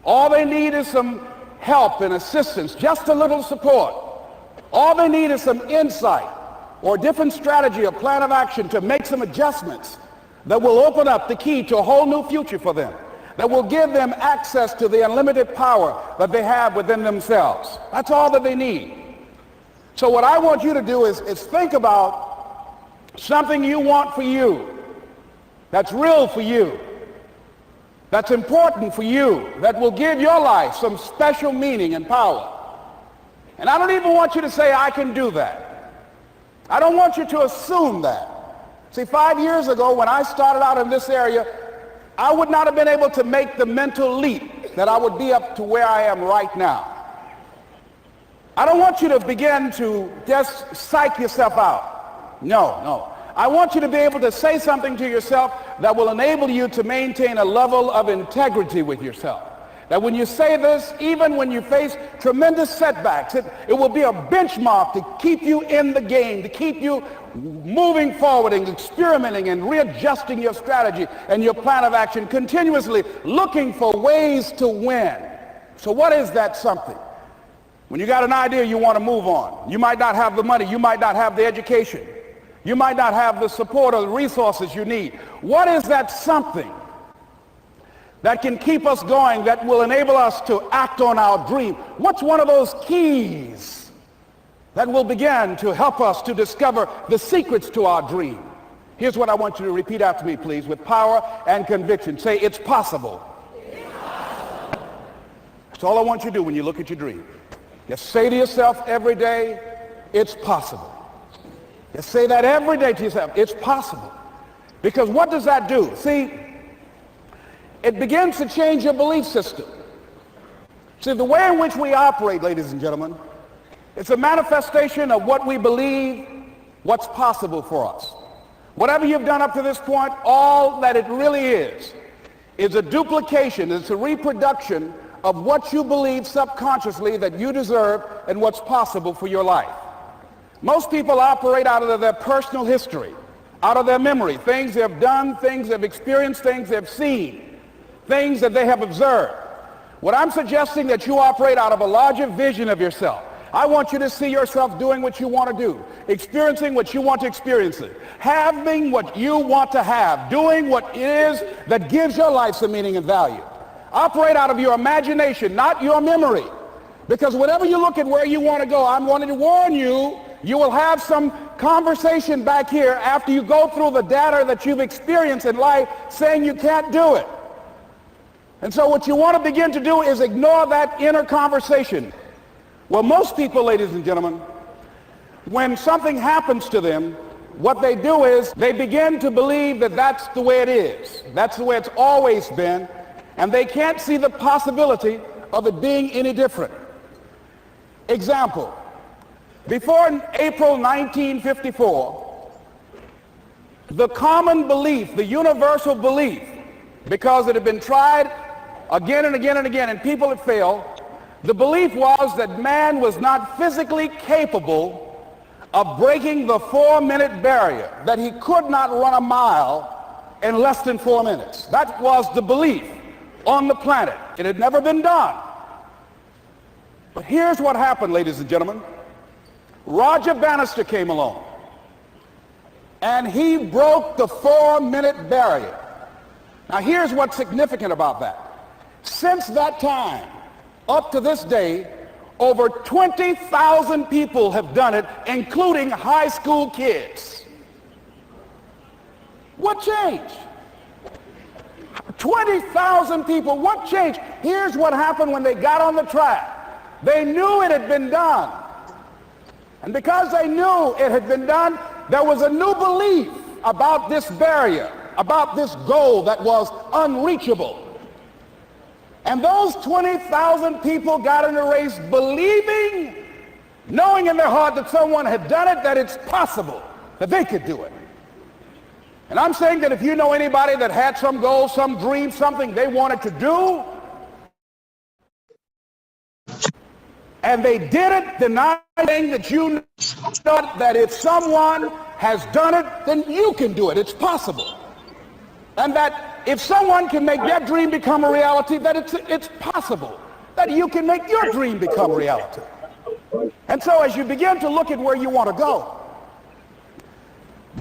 All they need is some help and assistance, just a little support. All they need is some insight or a different strategy or plan of action to make some adjustments that will open up the key to a whole new future for them, that will give them access to the unlimited power that they have within themselves. That's all that they need. So what I want you to do is think about something you want for you, that's real for you, that's important for you, that will give your life some special meaning and power. And I don't even want you to say, I can do that. I don't want you to assume that. See, 5 years ago when I started out in this area, I would not have been able to make the mental leap that I would be up to where I am right now. I don't want you to begin to just psych yourself out. No. I want you to be able to say something to yourself that will enable you to maintain a level of integrity with yourself. That when you say this, even when you face tremendous setbacks, it will be a benchmark to keep you in the game, to keep you moving forward and experimenting and readjusting your strategy and your plan of action, continuously looking for ways to win. So what is that something? When you got an idea you want to move on, you might not have the money, you might not have the education, you might not have the support or the resources you need. What is that something that can keep us going, that will enable us to act on our dream? What's one of those keys that will begin to help us to discover the secrets to our dream? Here's what I want you to repeat after me, please, with power and conviction. Say, it's possible. It's possible. That's all I want you to do when you look at your dream. Just say to yourself every day, it's possible. Just say that every day to yourself, it's possible. Because what does that do? See, it begins to change your belief system. See, the way in which we operate, ladies and gentlemen, it's a manifestation of what we believe, what's possible for us. Whatever you've done up to this point, all that it really is a duplication, it's a reproduction of what you believe subconsciously that you deserve and what's possible for your life. Most people operate out of their personal history, out of their memory, things they've done, things they've experienced, things they've seen, things that they have observed. What I'm suggesting that you operate out of a larger vision of yourself. I want you to see yourself doing what you want to do, experiencing what you want to experience, having what you want to have, doing what it is that gives your life some meaning and value. Operate out of your imagination, not your memory. Because whenever you look at where you want to go, I'm wanting to warn you, you will have some conversation back here after you go through the data that you've experienced in life saying you can't do it. And so what you want to begin to do is ignore that inner conversation. Well, most people, ladies and gentlemen, when something happens to them, what they do is they begin to believe that that's the way it is. That's the way it's always been. And they can't see the possibility of it being any different. Example, before April 1954, the common belief, the universal belief, because it had been tried again and again and again and people had failed, the belief was that man was not physically capable of breaking the 4-minute barrier, that he could not run a mile in less than 4 minutes. That was the belief on the planet. It had never been done. But here's what happened, ladies and gentlemen. Roger Bannister came along, and he broke the 4-minute barrier. Now here's what's significant about that. Since that time, up to this day, over 20,000 people have done it, including high school kids. What changed? 20,000 people, what changed? Here's what happened when they got on the track. They knew it had been done. And because they knew it had been done, there was a new belief about this barrier, about this goal that was unreachable. And those 20,000 people got in the race believing, knowing in their heart that someone had done it, that it's possible, that they could do it. And I'm saying that if you know anybody that had some goal, some dream, something they wanted to do, and they did it, denying that you know that if someone has done it, then you can do it. It's possible. And that if someone can make their dream become a reality, that it's possible that you can make your dream become reality. And so as you begin to look at where you want to go,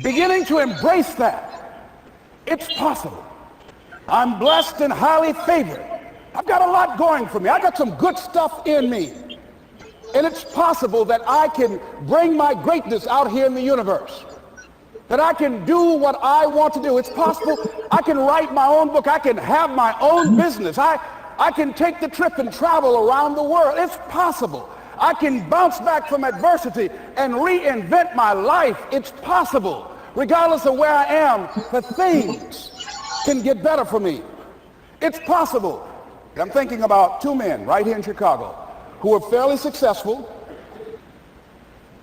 beginning to embrace that, it's possible. I'm blessed and highly favored. I've got a lot going for me. I've got some good stuff in me. And it's possible that I can bring my greatness out here in the universe. That I can do what I want to do. It's possible I can write my own book. I can have my own business. I can take the trip and travel around the world. It's possible. I can bounce back from adversity and reinvent my life. It's possible. Regardless of where I am, the things can get better for me. It's possible. I'm thinking about two men right here in Chicago who are fairly successful,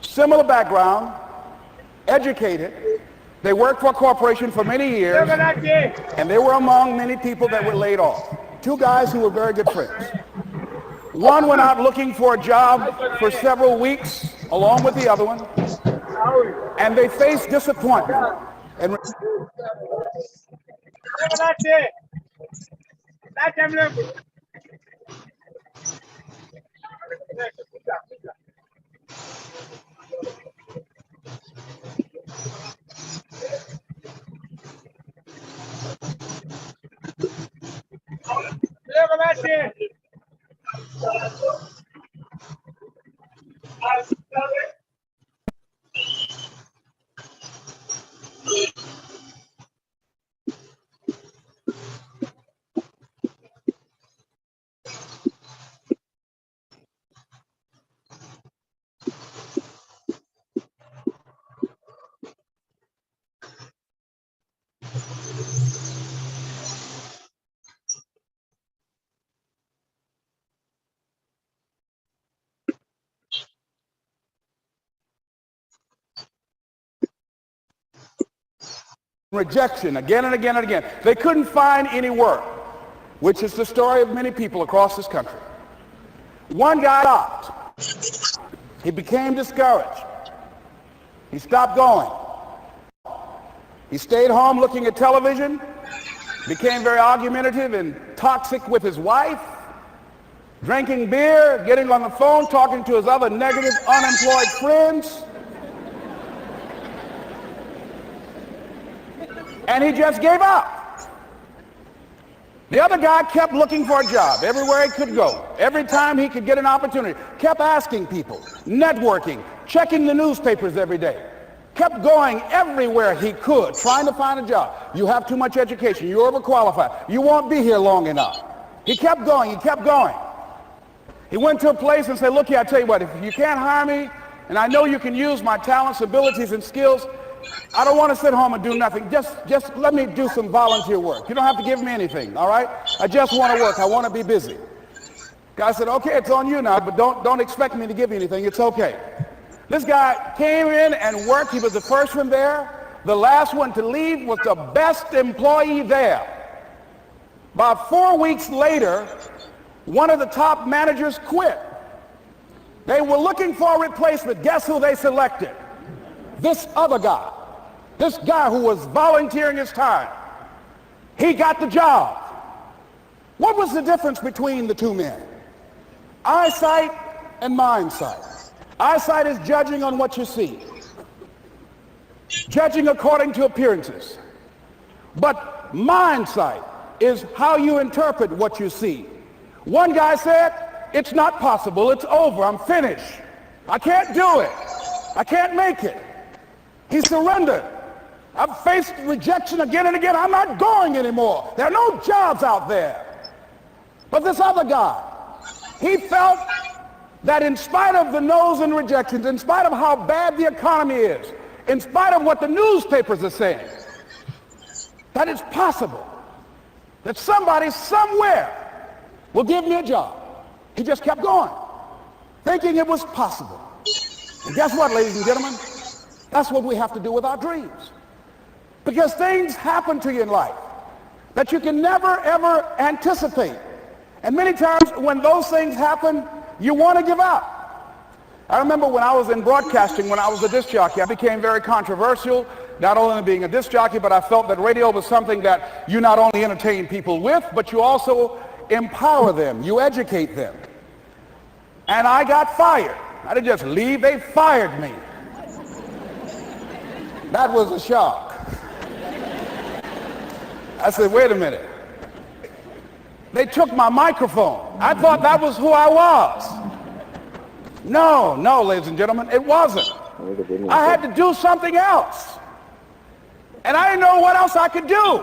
similar background, educated. They worked for a corporation for many years, and they were among many people that were laid off. Two guys who were very good friends. One went out looking for a job for several weeks along with the other one, and they faced disappointment. And rejection again and again and again. They couldn't find any work, which is the story of many people across this country. One guy stopped. He became discouraged. He stopped going. He stayed home looking at television, became very argumentative and toxic with his wife, drinking beer, getting on the phone, talking to his other negative, unemployed friends. And he just gave up. The other guy kept looking for a job everywhere he could go. Every time he could get an opportunity, kept asking people, networking, checking the newspapers every day. Kept going everywhere he could, trying to find a job. You have too much education. You're overqualified. You won't be here long enough. He kept going. He kept going. He went to a place and said, look here, I tell you what, if you can't hire me, and I know you can use my talents, abilities, and skills, I don't want to sit home and do nothing. Just let me do some volunteer work. You don't have to give me anything, all right? I just want to work. I want to be busy. Guy said, okay, it's on you now, but don't expect me to give you anything. It's okay. This guy came in and worked. He was the first one there. The last one to leave was the best employee there. About 4 weeks later, one of the top managers quit. They were looking for a replacement. Guess who they selected? This other guy. This guy who was volunteering his time. He got the job. What was the difference between the two men? Eyesight and mindsight. Eyesight is judging on what you see. Judging according to appearances. But mindsight is how you interpret what you see. One guy said, it's not possible, it's over, I'm finished. I can't do it. I can't make it. He surrendered. I've faced rejection again and again. I'm not going anymore. There are no jobs out there. But this other guy, he felt that in spite of the no's and rejections, in spite of how bad the economy is, in spite of what the newspapers are saying, that it's possible that somebody somewhere will give me a job. He just kept going, thinking it was possible. And guess what, ladies and gentlemen? That's what we have to do with our dreams. Because things happen to you in life that you can never, ever anticipate. And many times when those things happen, you want to give up. I remember when I was in broadcasting, when I was a disc jockey, I became very controversial. not only being a disc jockey, but I felt that radio was something that you not only entertain people with, but you also empower them, you educate them. And I got fired. I didn't just leave, they fired me. That was a shock. I said, wait a minute. They took my microphone. I thought that was who I was. No, ladies and gentlemen, it wasn't. I had to do something else. And I didn't know what else I could do.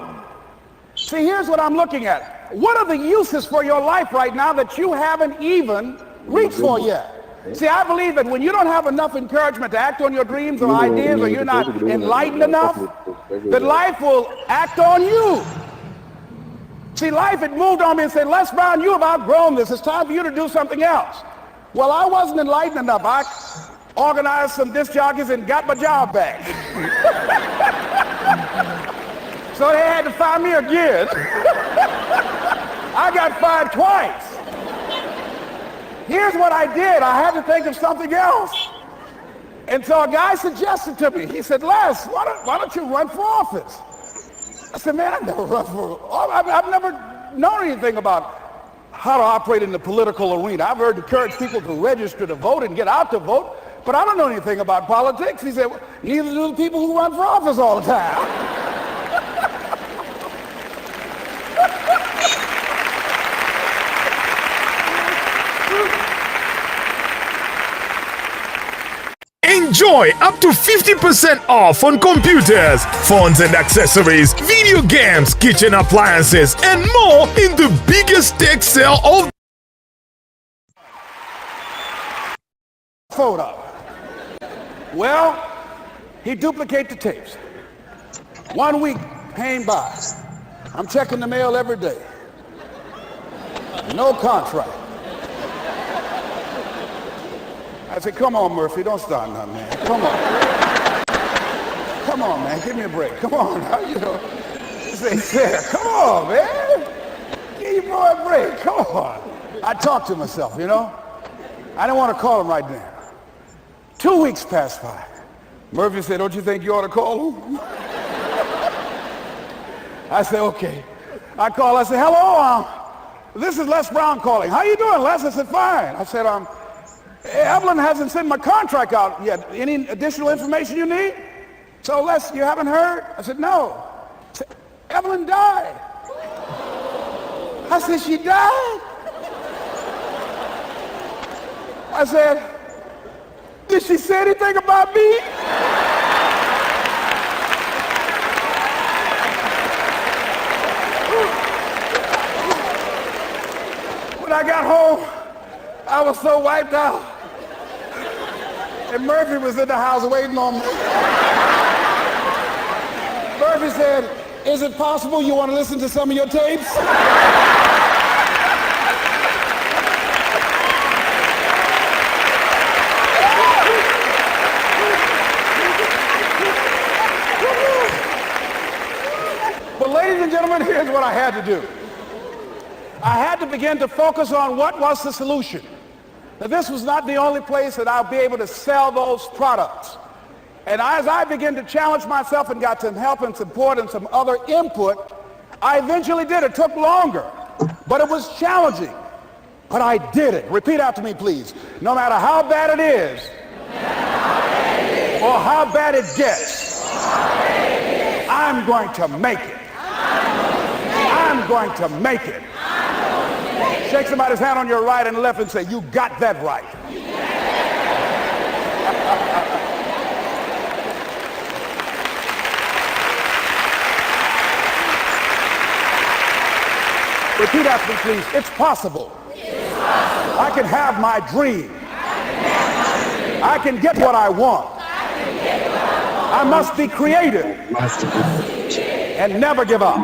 See, here's what I'm looking at. What are the uses for your life right now that you haven't even reached for yet? See, I believe that when you don't have enough encouragement to act on your dreams or ideas, or you're not enlightened enough, that life will act on you. See, life had moved on me and said, Les Brown, you have outgrown this. It's time for you to do something else. Well, I wasn't enlightened enough. I organized some disc jockeys and got my job back. So they had to fire me again. I got fired twice. Here's what I did. I had to think of something else. And so a guy suggested to me, he said, Les, why don't you run for office? I said, man, I've never run for office. I've never known anything about how to operate in the political arena. I've heard encourage people to register to vote and get out to vote, but I don't know anything about politics. He said, well, neither do the people who run for office all the time. Enjoy up to 50% off on computers, phones and accessories, video games, kitchen appliances, and more in the biggest tech sale of photo. Well, he duplicated the tapes. 1 week came by. I'm checking the mail every day. No contract. I said, come on, Murphy, don't start nothing, man. Come on. Come on, man, give me a break. Come on, now, you know. Say, Sarah, come on, man. Give your boy a break, come on. I talked to myself, you know. I didn't want to call him right now. 2 weeks passed by. Murphy said, don't you think you ought to call him? I said, okay. I called, I said, hello, this is Les Brown calling. How you doing, Les? I said, fine. I said, Evelyn hasn't sent my contract out yet. Any additional information you need? So, Les, you haven't heard? I said, no. I said, Evelyn died. I said, she died? I said, did she say anything about me? When I got home, I was so wiped out. And Murphy was in the house waiting on me. Murphy said, is it possible you want to listen to some of your tapes? But ladies and gentlemen, here's what I had to do. I had to begin to focus on what was the solution. Now, this was not the only place that I'll be able to sell those products. And as I began to challenge myself and got some help and support and some other input, I eventually did. It took longer, but it was challenging. But I did it. Repeat after me, please. No matter how bad it is, or how bad it gets, I'm going to make it. I'm going to make it. Shake somebody's hand on your right and left and say, you got that right. Repeat after me, please. It's possible. I can have my dream. I can get what I want. I must be creative and never give up.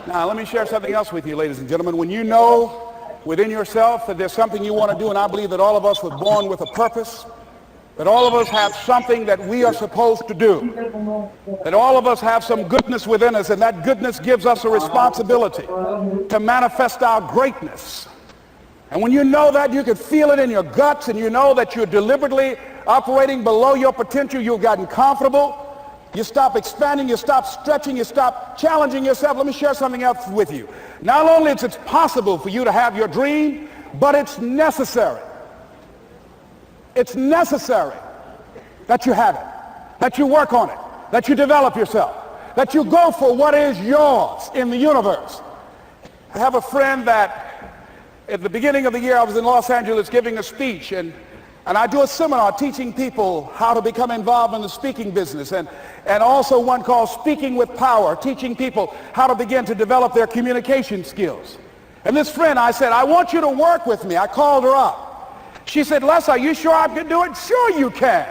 Now, let me share something else with you, ladies and gentlemen. When you know within yourself that there's something you want to do, and I believe that all of us were born with a purpose, that all of us have something that we are supposed to do, that all of us have some goodness within us, and that goodness gives us a responsibility to manifest our greatness. And when you know that, you can feel it in your guts, and you know that you're deliberately operating below your potential, you've gotten comfortable, You stop expanding, you stop stretching, you stop challenging yourself. Let me share something else with you. Not only is it possible for you to have your dream, but it's necessary. It's necessary that you have it, that you work on it, that you develop yourself, that you go for what is yours in the universe. I have a friend that at the beginning of the year I was in Los Angeles giving a speech, and I do a seminar teaching people how to become involved in the speaking business, and also one called Speaking with Power, teaching people how to begin to develop their communication skills. And this friend, I said, I want you to work with me. I called her up. She said, Les, are you sure I can do it? Sure you can.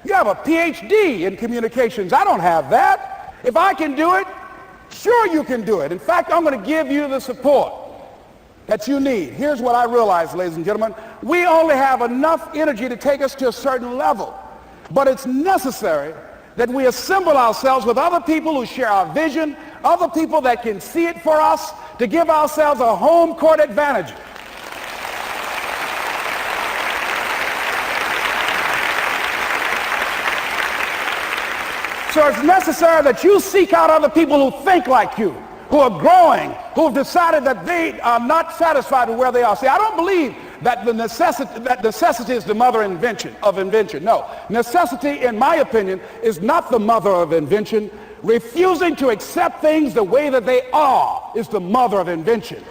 You have a PhD in communications. I don't have that. If I can do it, sure you can do it. In fact, I'm going to give you the support that you need. Here's what I realize, ladies and gentlemen. We only have enough energy to take us to a certain level. But it's necessary that we assemble ourselves with other people who share our vision, other people that can see it for us, to give ourselves a home court advantage. So it's necessary that you seek out other people who think like you, who are growing, who have decided that they are not satisfied with where they are. See, I don't believe that necessity is the mother of invention. No, necessity, in my opinion, is not the mother of invention. Refusing to accept things the way that they are is the mother of invention.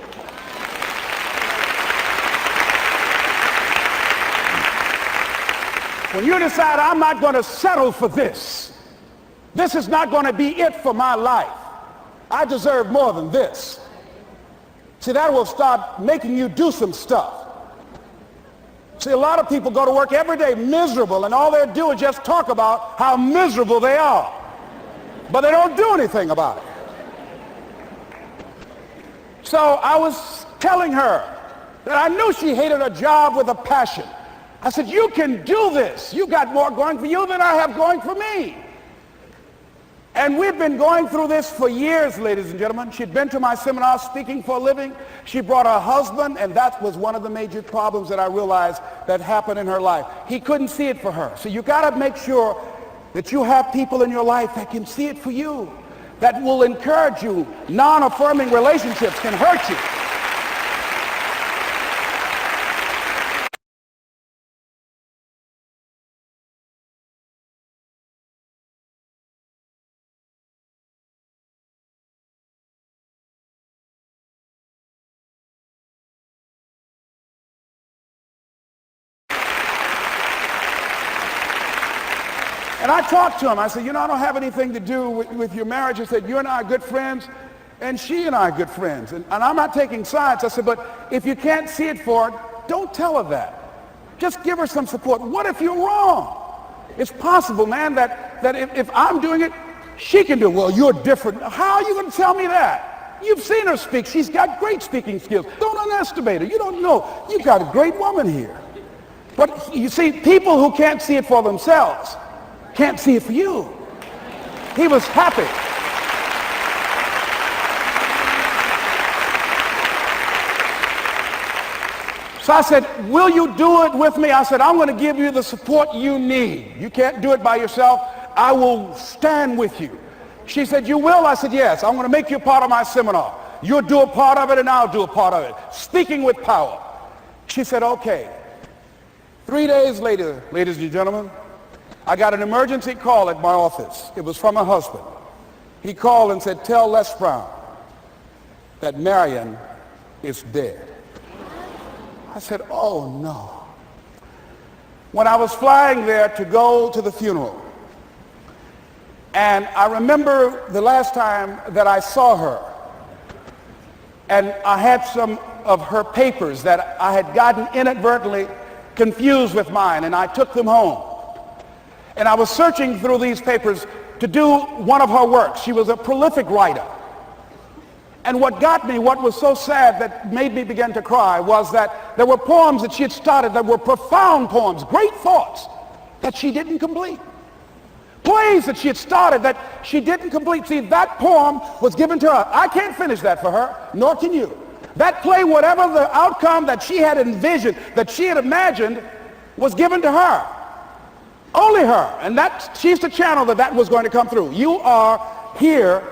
When you decide, I'm not going to settle for this, this is not going to be it for my life, I deserve more than this. See, that will start making you do some stuff. See, a lot of people go to work every day miserable, and all they do is just talk about how miserable they are. But they don't do anything about it. So I was telling her that I knew she hated her job with a passion. I said, you can do this. You got more going for you than I have going for me. And we've been going through this for years, ladies and gentlemen. She'd been to my seminar speaking for a living. She brought her husband, and that was one of the major problems that I realized that happened in her life. He couldn't see it for her. So you got to make sure that you have people in your life that can see it for you, that will encourage you. Non-affirming relationships can hurt you. And I talked to him. I said, you know, I don't have anything to do with your marriage. I said, you and I are good friends, and she and I are good friends. And I'm not taking sides. I said, but if you can't see it for her, don't tell her that. Just give her some support. What if you're wrong? It's possible, man, that if I'm doing it, she can do it. Well, you're different. How are you going to tell me that? You've seen her speak. She's got great speaking skills. Don't underestimate her. You don't know. You've got a great woman here. But you see, people who can't see it for themselves can't see it for you. He was happy. So I said, will you do it with me? I said, I'm going to give you the support you need. You can't do it by yourself. I will stand with you. She said, you will? I said, yes. I'm going to make you part of my seminar. You'll do a part of it and I'll do a part of it. Speaking with Power. She said, okay. 3 days later, ladies and gentlemen, I got an emergency call at my office. It was from her husband. He called and said, tell Les Brown that Marion is dead. I said, oh no. When I was flying there to go to the funeral, and I remember the last time that I saw her, and I had some of her papers that I had gotten inadvertently confused with mine, and I took them home. And I was searching through these papers to do one of her works. She was a prolific writer. And what got me, what was so sad that made me begin to cry, was that there were poems that she had started that were profound poems, great thoughts, that she didn't complete. Plays that she had started that she didn't complete. See, that poem was given to her. I can't finish that for her, nor can you. That play, whatever the outcome that she had envisioned, that she had imagined, was given to her. Only her. And she's the channel that was going to come through. You are here,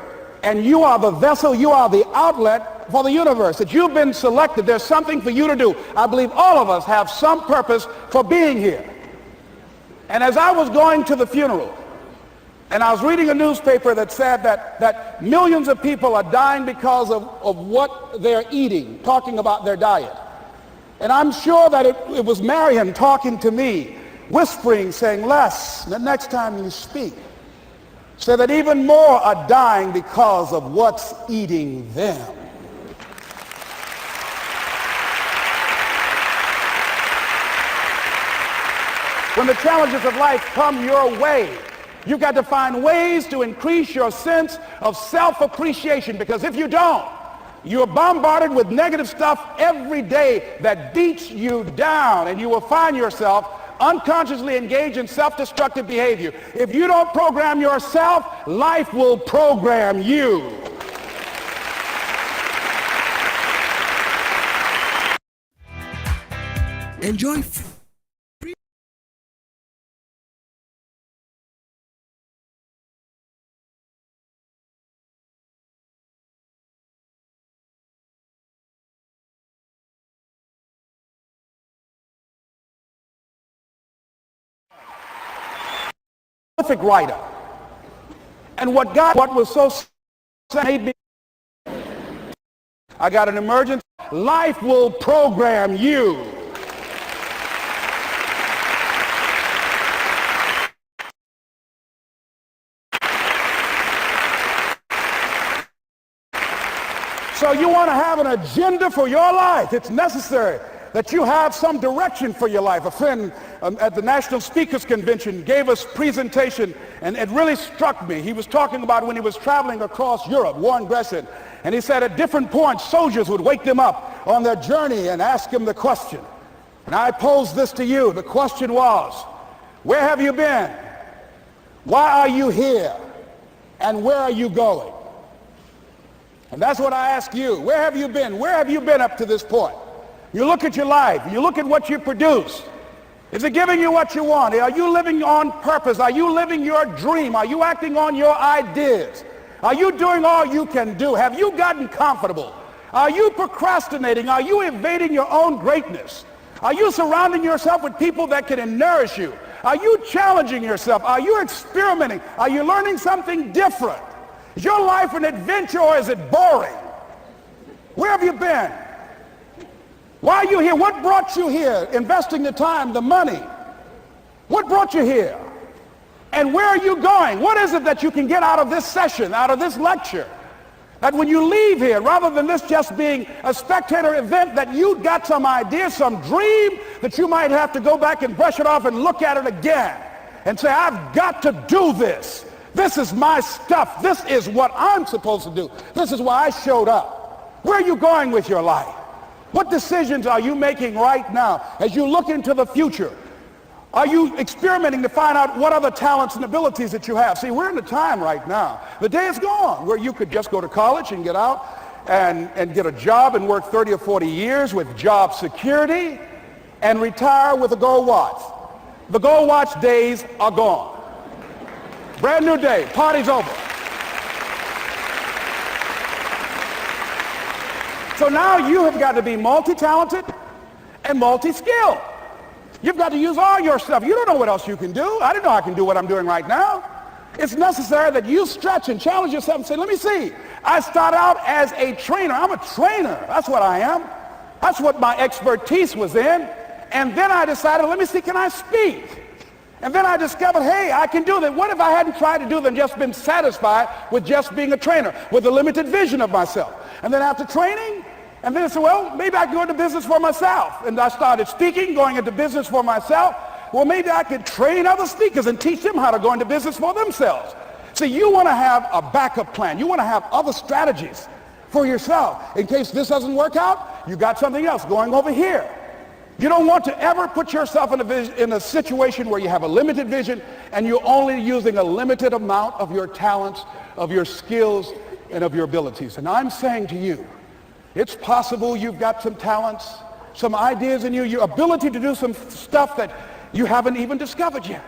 and you are the vessel, you are the outlet for the universe. That you've been selected. There's something for you to do. I believe all of us have some purpose for being here. And as I was going to the funeral, and I was reading a newspaper that said that millions of people are dying because of what they're eating, talking about their diet. And I'm sure that it was Marion talking to me, whispering, saying, Les, the next time you speak, say that even more are dying because of what's eating them. When the challenges of life come your way, you've got to find ways to increase your sense of self-appreciation, because if you don't, you're bombarded with negative stuff every day that beats you down, and you will find yourself unconsciously engaged in self-destructive behavior. If you don't program yourself, life will program you. Enjoy Prolific writer. And what was so made me, I got an emergency. Life will program you. So you want to have an agenda for your life. It's necessary that you have some direction for your life. A friend at the National Speakers Convention gave us a presentation, and it really struck me. He was talking about when he was traveling across Europe, war and aggression, and he said at different points, soldiers would wake them up on their journey and ask him the question. And I posed this to you. The question was, where have you been? Why are you here? And where are you going? And that's what I ask you. Where have you been? Where have you been up to this point? You look at your life. You look at what you produce. Is it giving you what you want? Are you living on purpose? Are you living your dream? Are you acting on your ideas? Are you doing all you can do? Have you gotten comfortable? Are you procrastinating? Are you evading your own greatness? Are you surrounding yourself with people that can nourish you? Are you challenging yourself? Are you experimenting? Are you learning something different? Is your life an adventure, or is it boring? Where have you been? Why are you here? What brought you here? Investing the time, the money. What brought you here? And where are you going? What is it that you can get out of this session, out of this lecture? That when you leave here, rather than this just being a spectator event, that you got some idea, some dream, that you might have to go back and brush it off and look at it again and say, I've got to do this. This is my stuff. This is what I'm supposed to do. This is why I showed up. Where are you going with your life? What decisions are you making right now as you look into the future? Are you experimenting to find out what other talents and abilities that you have? See, we're in a time right now. The day is gone where you could just go to college and get out and get a job and work 30 or 40 years with job security and retire with a gold watch. The gold watch days are gone. Brand new day. Party's over. So now you have got to be multi-talented and multi-skilled. You've got to use all your stuff. You don't know what else you can do. I didn't know I can do what I'm doing right now. It's necessary that you stretch and challenge yourself and say, let me see. I start out as a trainer. I'm a trainer. That's what I am. That's what my expertise was in. And then I decided, let me see, can I speak? And then I discovered, hey, I can do that. What if I hadn't tried to do that and just been satisfied with just being a trainer, with a limited vision of myself? And then after training, and then I said, well, maybe I can go into business for myself. And I started speaking, going into business for myself. Well, maybe I could train other speakers and teach them how to go into business for themselves. See, you want to have a backup plan. You want to have other strategies for yourself. In case this doesn't work out, you got something else going over here. You don't want to ever put yourself in a situation where you have a limited vision and you're only using a limited amount of your talents, of your skills, and of your abilities. And I'm saying to you, it's possible you've got some talents, some ideas in you, your ability to do some stuff that you haven't even discovered yet.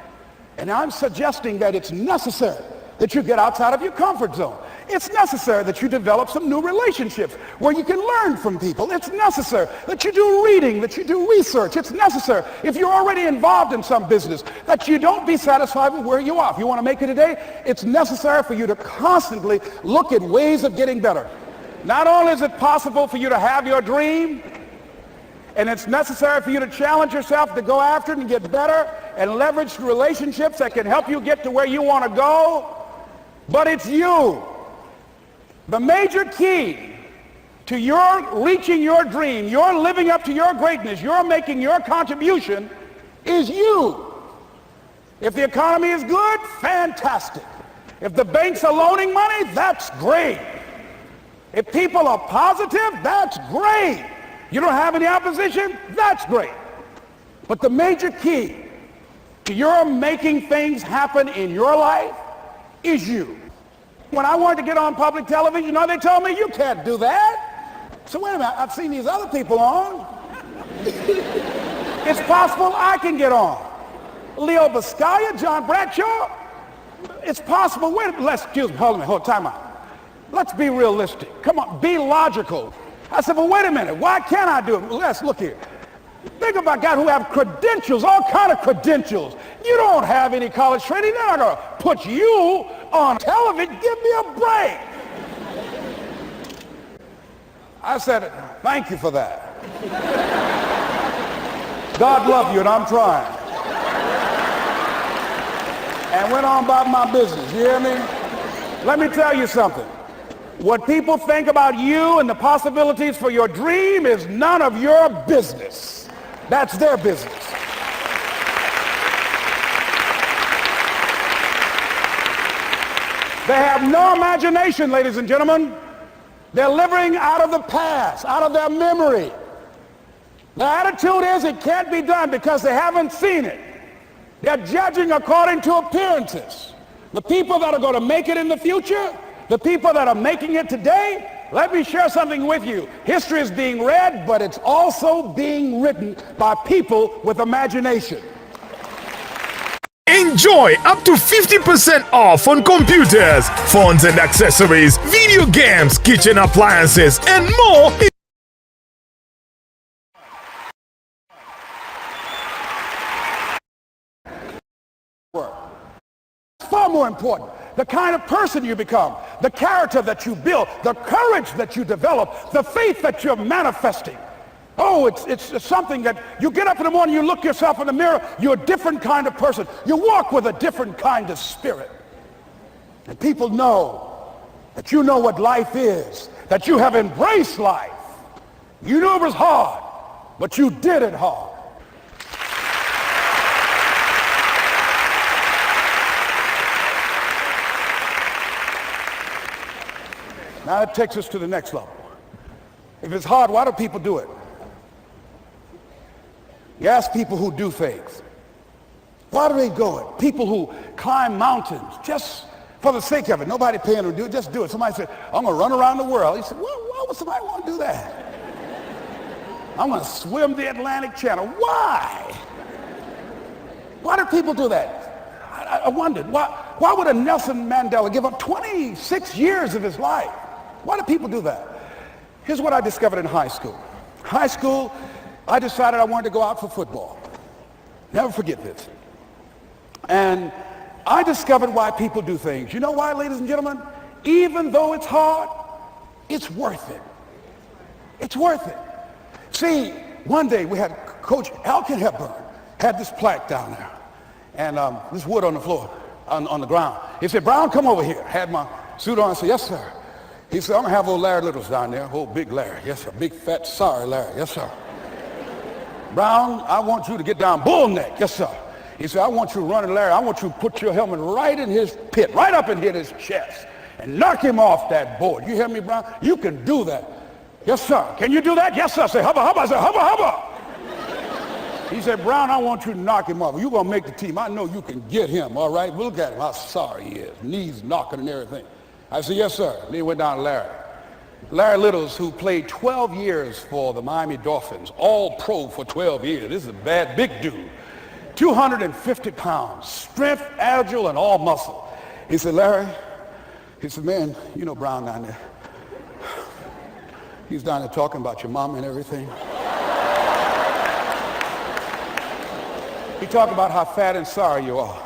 And I'm suggesting that it's necessary that you get outside of your comfort zone. It's necessary that you develop some new relationships where you can learn from people. It's necessary that you do reading, that you do research. It's necessary, if you're already involved in some business, that you don't be satisfied with where you are. If you want to make it today, it's necessary for you to constantly look at ways of getting better. Not only is it possible for you to have your dream, and it's necessary for you to challenge yourself to go after it and get better and leverage relationships that can help you get to where you want to go, but it's you. The major key to your reaching your dream, your living up to your greatness, your making your contribution is you. If the economy is good, fantastic. If the banks are loaning money, that's great. If people are positive, that's great. You don't have any opposition, that's great. But the major key to your making things happen in your life is you. When I wanted to get on public television, they told me, you can't do that. So wait a minute, I've seen these other people on. It's possible I can get on. Leo Biscaya, John Bradshaw, it's possible. Excuse me, hold on, time out. Let's be realistic. Come on, be logical. I said, well, wait a minute, why can't I do it? Let's look here. Think about guys who have credentials, all kind of credentials. You don't have any college training. They're not going to put you on television. Give me a break. I said, thank you for that. God love you, and I'm trying. And went on about my business. You hear me? Let me tell you something. What people think about you and the possibilities for your dream is none of your business. That's their business. They have no imagination, ladies and gentlemen. They're living out of the past, out of their memory. The attitude is it can't be done because they haven't seen it. They're judging according to appearances. The people that are going to make it in the future, the people that are making it today, let me share something with you. History is being read, but it's also being written by people with imagination. Enjoy up to 50% off on computers, phones and accessories, video games, kitchen appliances, and more. Far more important, the kind of person you become, the character that you build, the courage that you develop, the faith that you're manifesting. Oh, it's something that you get up in the morning, you look yourself in the mirror, you're a different kind of person. You walk with a different kind of spirit. And people know that you know what life is, that you have embraced life. You knew it was hard, but you did it hard. Now that takes us to the next level. If it's hard, why do people do it? You ask people who do things. Why do they go it? People who climb mountains just for the sake of it. Nobody paying them to do it, just do it. Somebody said, I'm going to run around the world. He said, why would somebody want to do that? I'm going to swim the Atlantic Channel. Why? Why do people do that? I wondered, why would a Nelson Mandela give up 26 years of his life? Why do people do that? Here's what I discovered in high school. High school, I decided I wanted to go out for football. Never forget this. And I discovered why people do things. You know why, ladies and gentlemen? Even though it's hard, it's worth it. It's worth it. See, one day we had Coach Alkin Hepburn had this plaque down there and this wood on the floor, on the ground. He said, Brown, come over here. Had my suit on. I said, yes, sir. He said, I'm going to have old Larry Littles down there. Old big Larry. Yes, sir. Big, fat, sorry Larry. Yes, sir. Brown, I want you to get down bull neck. Yes, sir. He said, I want you to run at Larry. I want you to put your helmet right in his pit, right up in his chest, and knock him off that board. You hear me, Brown? You can do that. Yes, sir. Can you do that? Yes, sir. I say, hubba, hubba. I say, hubba, hubba. He said, Brown, I want you to knock him off. You're going to make the team. I know you can get him, all right? Look at him, how sorry he is. Knees knocking and everything. I said, yes, sir. Then he went down to Larry. Larry Littles, who played 12 years for the Miami Dolphins, all pro for 12 years. This is a bad, big dude. 250 pounds, strength, agile, and all muscle. He said, Larry, he said, man, you know Brown down there. He's down there talking about your mom and everything. He talked about how fat and sorry you are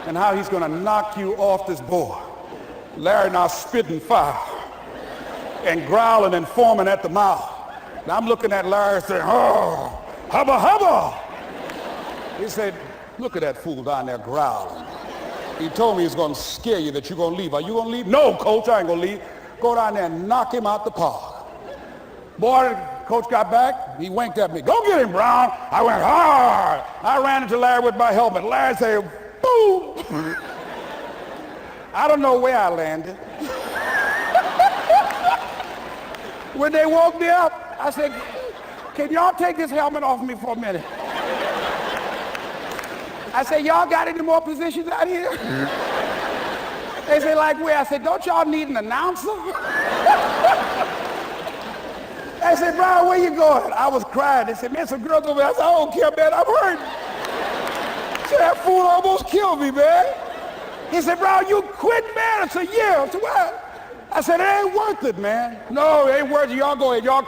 and how he's going to knock you off this board. Larry now spitting fire and growling and foaming at the mouth. Now I'm looking at Larry saying, oh, hubba, hubba. He said, look at that fool down there growling. He told me he's going to scare you, that you're going to leave. Are you going to leave? No, coach, I ain't going to leave. Go down there and knock him out the park. Boy, coach got back. He winked at me. Go get him, Brown. I went hard. I ran into Larry with my helmet. Larry said, boom. I don't know where I landed. When they woke me up, I said, can y'all take this helmet off me for a minute? I said, y'all got any more positions out here? They said, like where? I said, don't y'all need an announcer? They said, Brown, where you going? I was crying. They said, man, some girls over there. I said, I don't care, man, I'm hurt. So that fool almost killed me, man. He said, Brown, you quit, man. I said, yeah. I said, what? I said, it ain't worth it, man. No, it ain't worth it. Y'all go ahead. Y'all.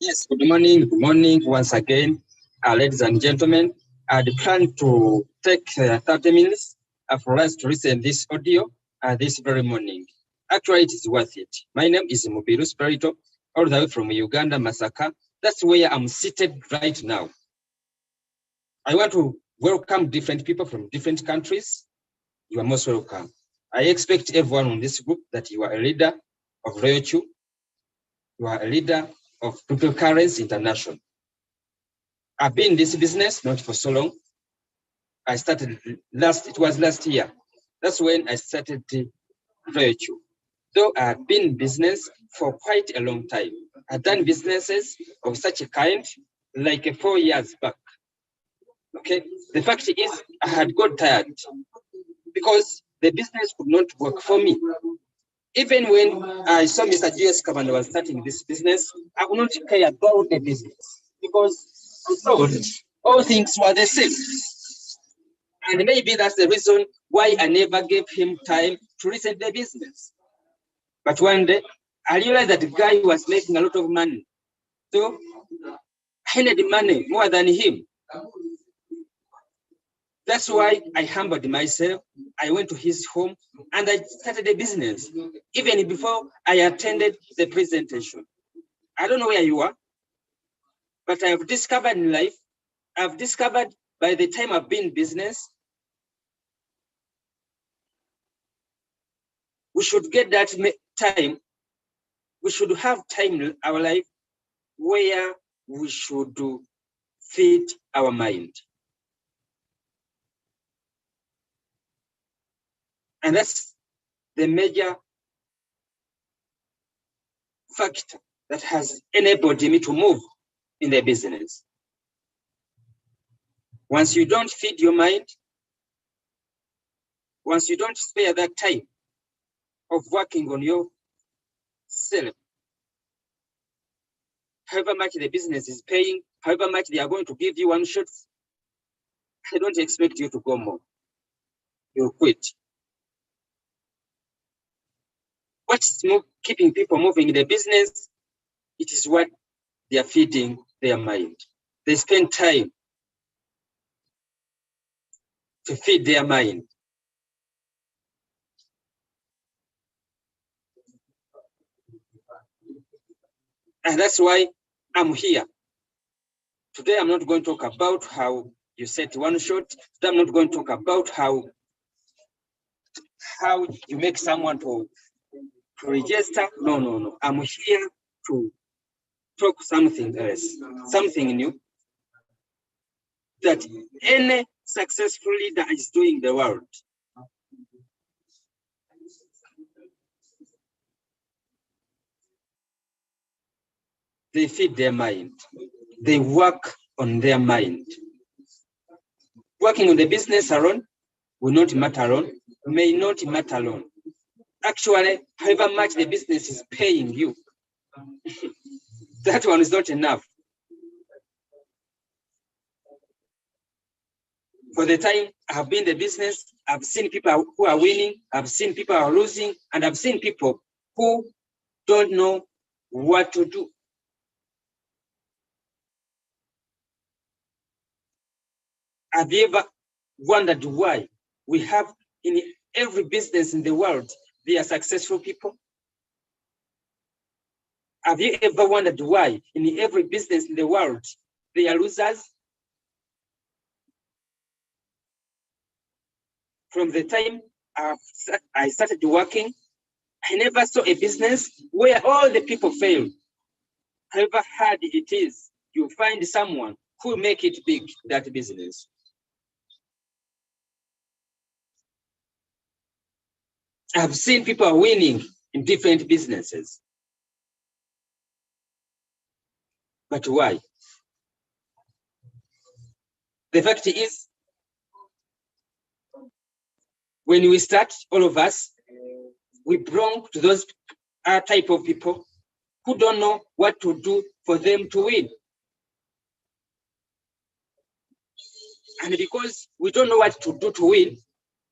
Yes, good morning once again, ladies and gentlemen. I plan to take 30 minutes for us to listen this audio this very morning. Actually, it is worth it. My name is Mubiru Spirito, all the way from Uganda, Masaka. That's where I'm seated right now. I want to welcome different people from different countries. You are most welcome. I expect everyone in this group that you are a leader of Royalq. You are a leader of Cryptocurrency International. I've been in this business not for so long. I started it was last year. That's when I started Royalq. Though I've been in business for quite a long time. I've done businesses of such a kind like 4 years back. Okay, the fact is I had got tired because the business could not work for me. Even when I saw Mr. G.S. Kabanda was starting this business, I would not care about the business because I thought all things were the same. And maybe that's the reason why I never gave him time to listen to the business. But one day, I realized that the guy was making a lot of money. So I needed money more than him. That's why I humbled myself. I went to his home and I started a business, even before I attended the presentation. I don't know where you are, but I have discovered in life, I've discovered by the time I've been in business, we should get that time, we should have time in our life where we should feed our mind. And that's the major factor that has enabled me to move in the business. Once you don't feed your mind, once you don't spare that time of working on yourself, however much the business is paying, however much they are going to give you one shot, I don't expect you to go more. You'll quit. What's keeping people moving in the business? It is what they are feeding their mind. They spend time to feed their mind. And that's why I'm here. Today, I'm not going to talk about how you set one shot. Today, I'm not going to talk about how you make someone to register. No. I'm here to talk something else, something new that any successful leader is doing in the world. They feed their mind. They work on their mind. Working on the business alone will not matter alone, may not matter alone. Actually, however much the business is paying you, That one is not enough. For the time I've been in the business, I've seen people who are winning, I've seen people who are losing, and I've seen people who don't know what to do. Have you ever wondered why we have in every business in the world, there are successful people? Have you ever wondered why in every business in the world, there are losers? From the time I started working, I never saw a business where all the people failed. However hard it is, you find someone who make it big, that business. I've seen people winning in different businesses. But why? The fact is, when we start, all of us, we belong to those type of people who don't know what to do for them to win. And because we don't know what to do to win,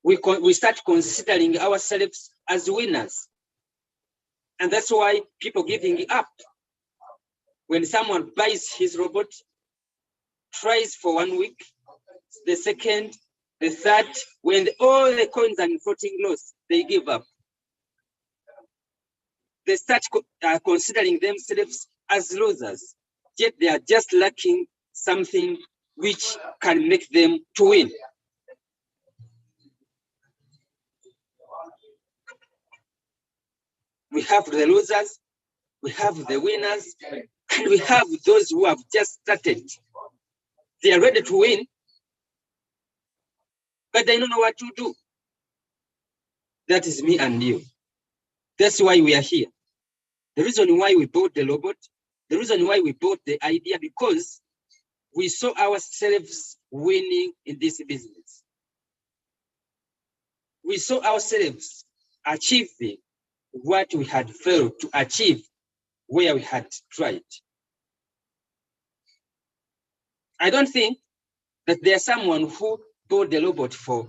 we start considering ourselves as winners. And that's why people giving up. When someone buys his robot, tries for 1 week, the second, the third, when all the coins are in floating loss, they give up. They start considering themselves as losers, yet they are just lacking something which can make them to win. We have the losers, we have the winners, and we have those who have just started. They are ready to win, but they don't know what to do. That is me and you. That's why we are here. The reason why we bought the robot, the reason why we bought the idea, because we saw ourselves winning in this business. We saw ourselves achieving what we had failed to achieve where we had tried. I don't think that there's someone who bought the robot for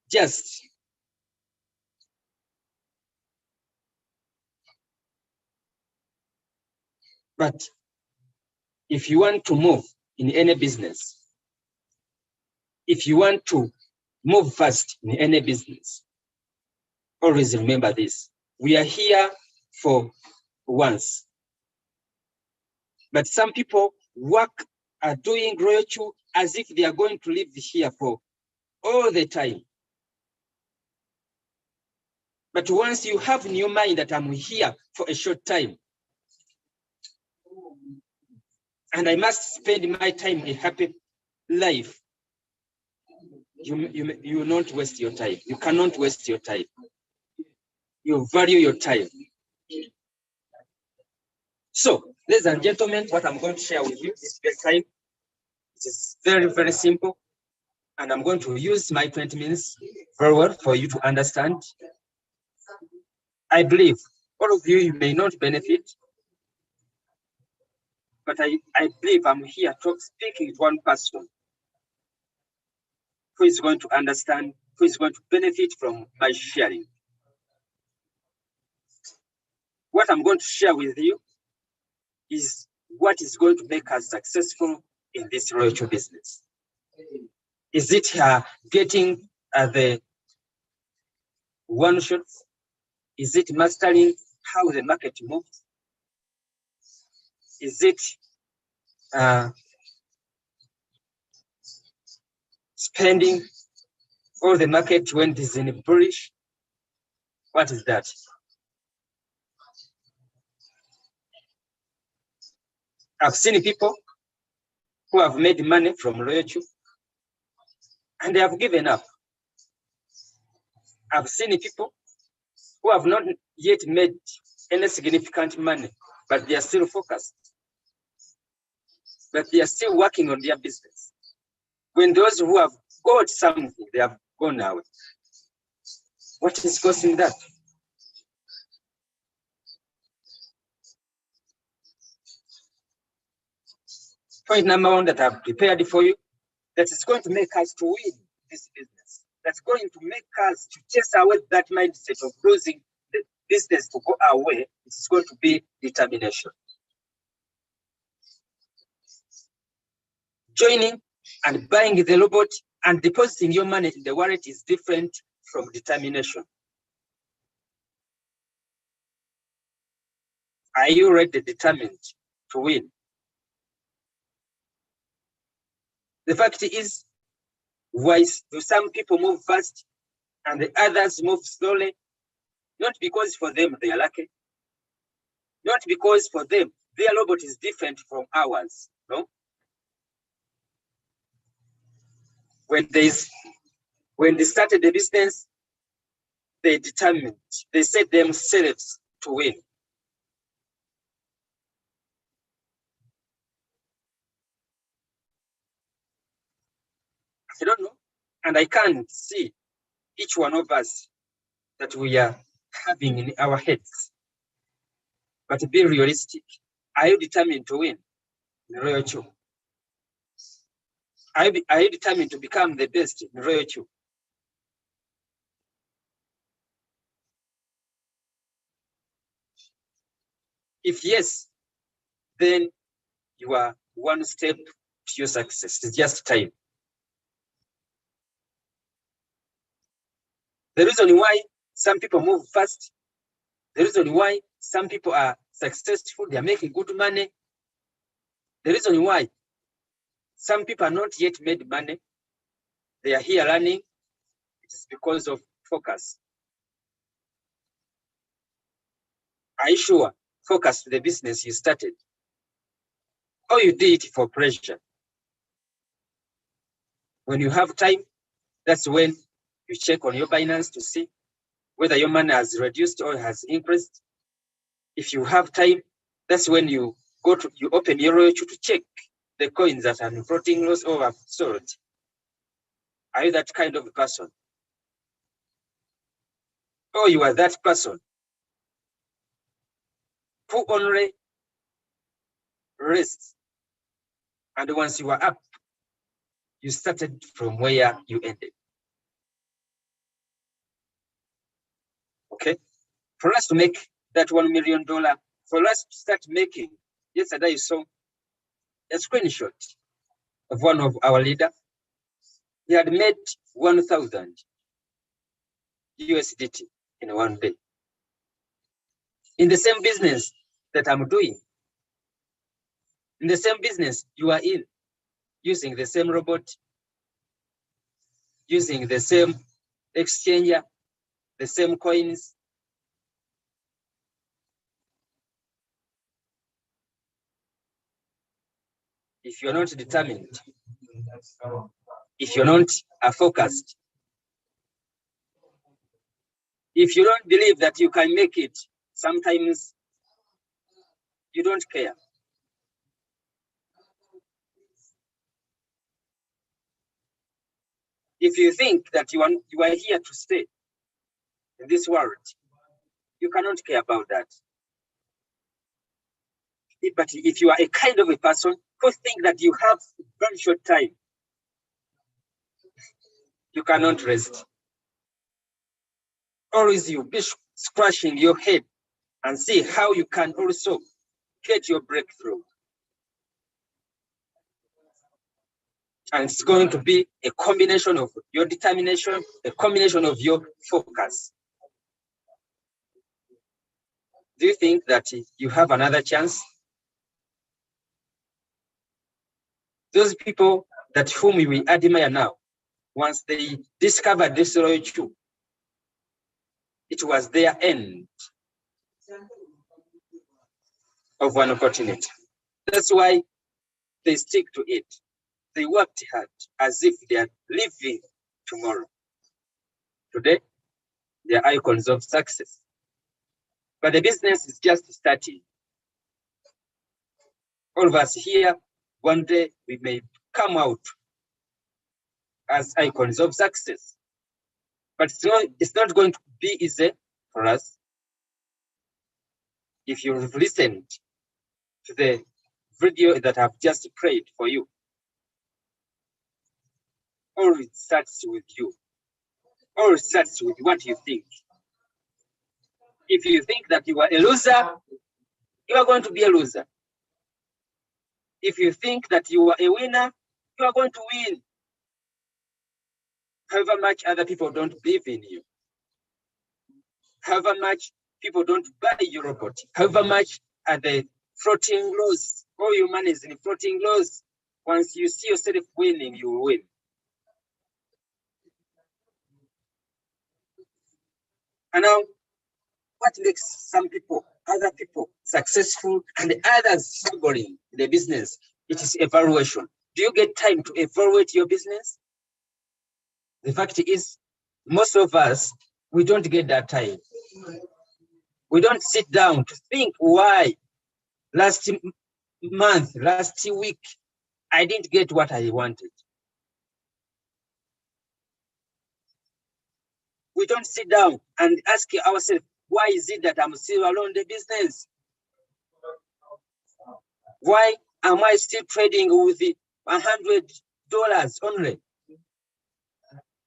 just but if you want to move in any business, if you want to move fast in any business, always remember this. We are here for once. But some people are doing Royalq as if they are going to live here for all the time. But once you have in your mind that I'm here for a short time, and I must spend my time a happy life, you will not waste your time. You cannot waste your time. You value your time. So, ladies and gentlemen, what I'm going to share with you is very time. It is very, very simple. And I'm going to use my 20 minutes very well for you to understand. I believe all of you may not benefit, but I believe I'm here speaking to one person who is going to understand, who is going to benefit from my sharing. What I'm going to share with you is what is going to make us successful in this Royalq business. Is it getting the one shots? Is it mastering how the market moves? Is it spending all the market when it is in bullish? What is that? I've seen people who have made money from Royalq and they have given up. I've seen people who have not yet made any significant money, but they are still focused. But they are still working on their business. When those who have got something, they have gone away. What is causing that? Point number one that I've prepared for you, that is going to make us to win this business. That's going to make us to chase away that mindset of losing the business to go away. It's going to be determination. Joining and buying the robot and depositing your money in the wallet is different from determination. Are you ready, determined to win? The fact is, why do some people move fast and the others move slowly? Not because for them they are lucky, not because for them their robot is different from ours. No. When they started the business, they determined, they set themselves to win. I don't know, and I can't see each one of us that we are having in our heads. But be realistic. Are you determined to win in Royalq? Are you determined to become the best in Royalq? If yes, then you are one step to your success. It's just time. The reason why some people move fast, the reason why some people are successful, they are making good money, the reason why some people are not yet made money, they are here learning, it is because of focus. Are you sure? Focus to the business you started, or you did it for pressure? When you have time, that's when you check on your Binance to see whether your money has reduced or has increased. If you have time, that's when you open your Royalq to check the coins that are floating loss or have sold. Are you that kind of person? Or you are that person who only rests, and once you are up, you started from where you ended? Okay, for us to make that $1 million, for us to start making, yesterday you saw a screenshot of one of our leaders. He had made 1,000 USDT in one day. In the same business that I'm doing, in the same business you are in, using the same robot, using the same exchanger, the same coins. If you're not determined, if you're not focused, if you don't believe that you can make it, sometimes you don't care. If you think that you are here to stay in this world, you cannot care about that. But if you are a kind of a person who think that you have very short time, you cannot rest. Always you be scratching your head and see how you can also get your breakthrough. And it's going to be a combination of your determination, a combination of your focus. Do you think that you have another chance? Those people that whom we admire now, once they discovered this Royalq, it was their end of one opportunity. That's why they stick to it. They worked hard as if they are living tomorrow. Today, they are icons of success. But the business is just starting. All of us here, one day we may come out as icons of success. But it's not going to be easy for us. If you've listened to the video that I've just played for you. All it starts with you. All it starts with what you think. If you think that you are a loser, you are going to be a loser. If you think that you are a winner, you are going to win. However much other people don't believe in you. However much people don't buy your robot. However much are the floating laws. All your money is in floating laws. Once you see yourself winning, you will win. And now, what makes some people, other people successful and others struggling in the business? It is evaluation. Do you get time to evaluate your business? The fact is, most of us, we don't get that time. We don't sit down to think why last month, last week, I didn't get what I wanted. We don't sit down and ask ourselves, why is it that I'm still alone in the business? Why am I still trading with $100 only?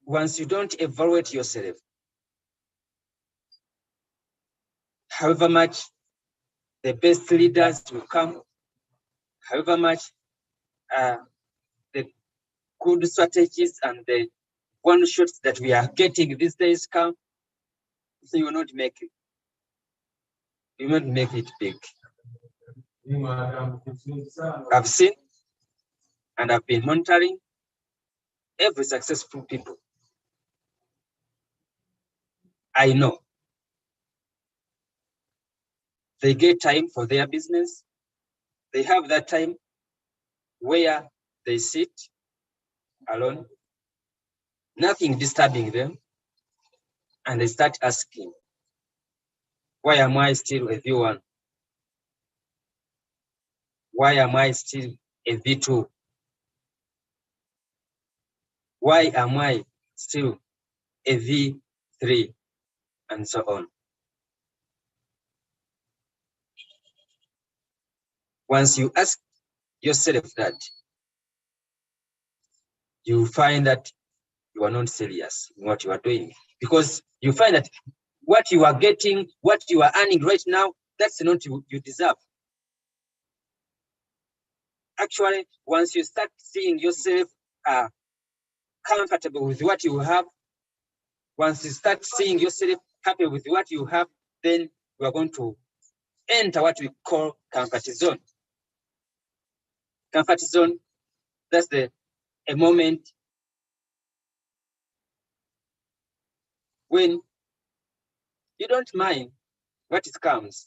Once you don't evaluate yourself, however much the best leaders will come, however much the good strategies and the one shots that we are getting these days come, so you will not make it. You will not make it big. I've seen and I've been monitoring every successful people. I know they get time for their business. They have that time where they sit alone, nothing disturbing them, and they start asking, why am I still a V1? Why am I still a V2? Why am I still a V3? And so on. Once you ask yourself that, you find that you are not serious in what you are doing, because you find that what you are getting, what you are earning right now, that's not what you deserve. Actually, once you start seeing yourself comfortable with what you have, once you start seeing yourself happy with what you have, then you are going to enter what we call comfort zone. Comfort zone, that's a moment when you don't mind what it comes.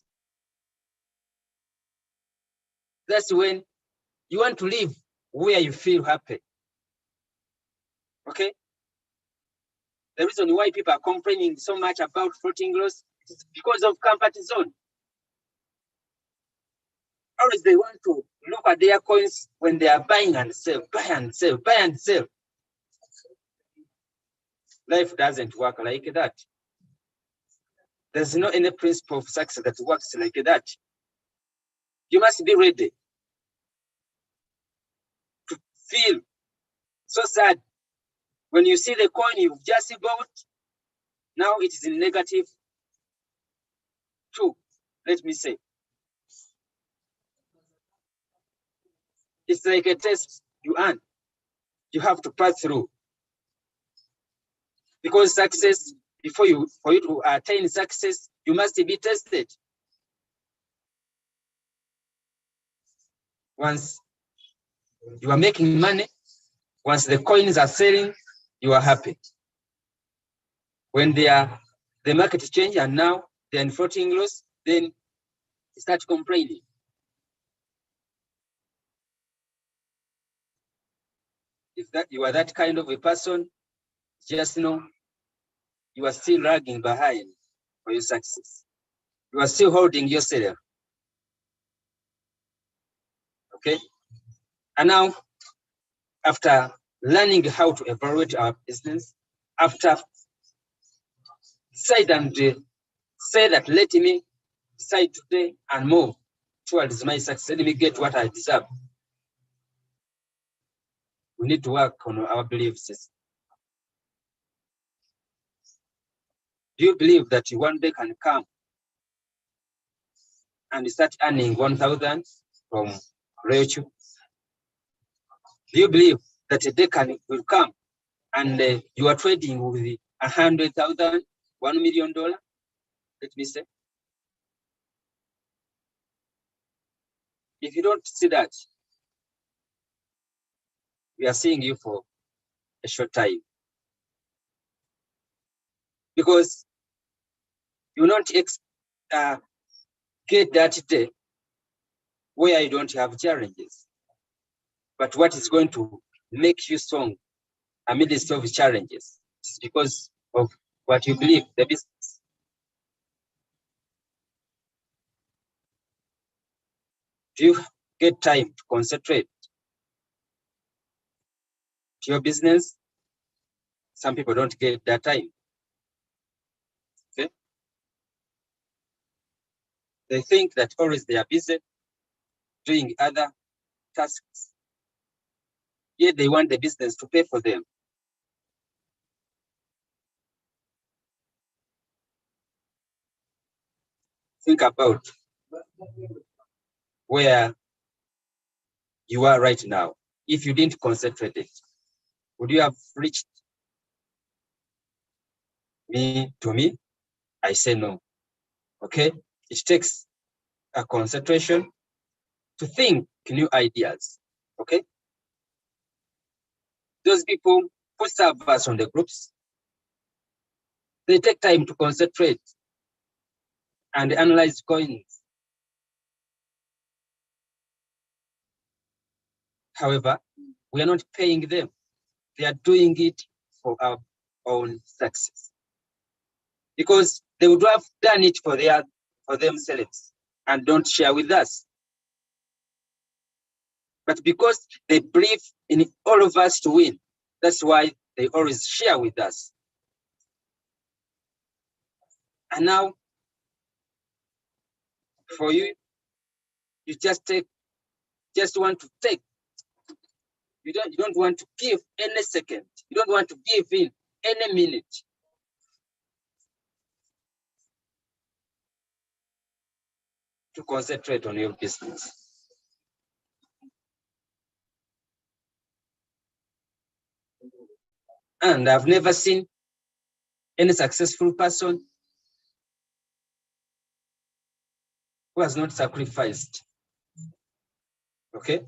That's when you want to live where you feel happy. Okay? The reason why people are complaining so much about floating laws is because of comfort zone. Always they want to look at their coins when they are buying and sell, buy and sell, buy and sell. Life doesn't work like that. There's no any principle of success that works like that. You must be ready to feel so sad when you see the coin you've just bought, now it is in negative 2, let me say. It's like a test you earn. You have to pass through. Because success, for you to attain success, you must be tested. Once you are making money, once the coins are selling, you are happy. When the market change and now they're in floating loss, then you start complaining. If that you are that kind of a person, just know you are still lagging behind for your success. You are still holding yourself. Okay? And now, after learning how to evaluate our business, after decide and say that let me decide today and move towards my success. Let me get what I deserve. We need to work on our beliefs. Do you believe that you one day can come and start earning 1,000 from Royalq? Do you believe that a day will come and you are trading with 100,000, $1 million? Let me say. If you don't see that, we are seeing you for a short time. Because you not get that day where you don't have challenges. But what is going to make you strong amidst of challenges is because of what you believe, the business. Do you get time to concentrate to your business? Some people don't get that time. Okay? They think that always they are busy doing other tasks. Yet they want the business to pay for them. Think about where you are right now. If you didn't concentrate it, would you have reached me? To me, I say no. Okay? It takes a concentration to think new ideas. Okay? Those people who serve us on the groups, they take time to concentrate and analyze coins. However, we are not paying them. They are doing it for our own success. Because they would have done it for themselves and don't share with us. But because they believe in all of us to win, that's why they always share with us. And now, for you, you just want to take. You don't want to give any second. You don't want to give in any minute. To concentrate on your business. And I've never seen any successful person who has not sacrificed. Okay?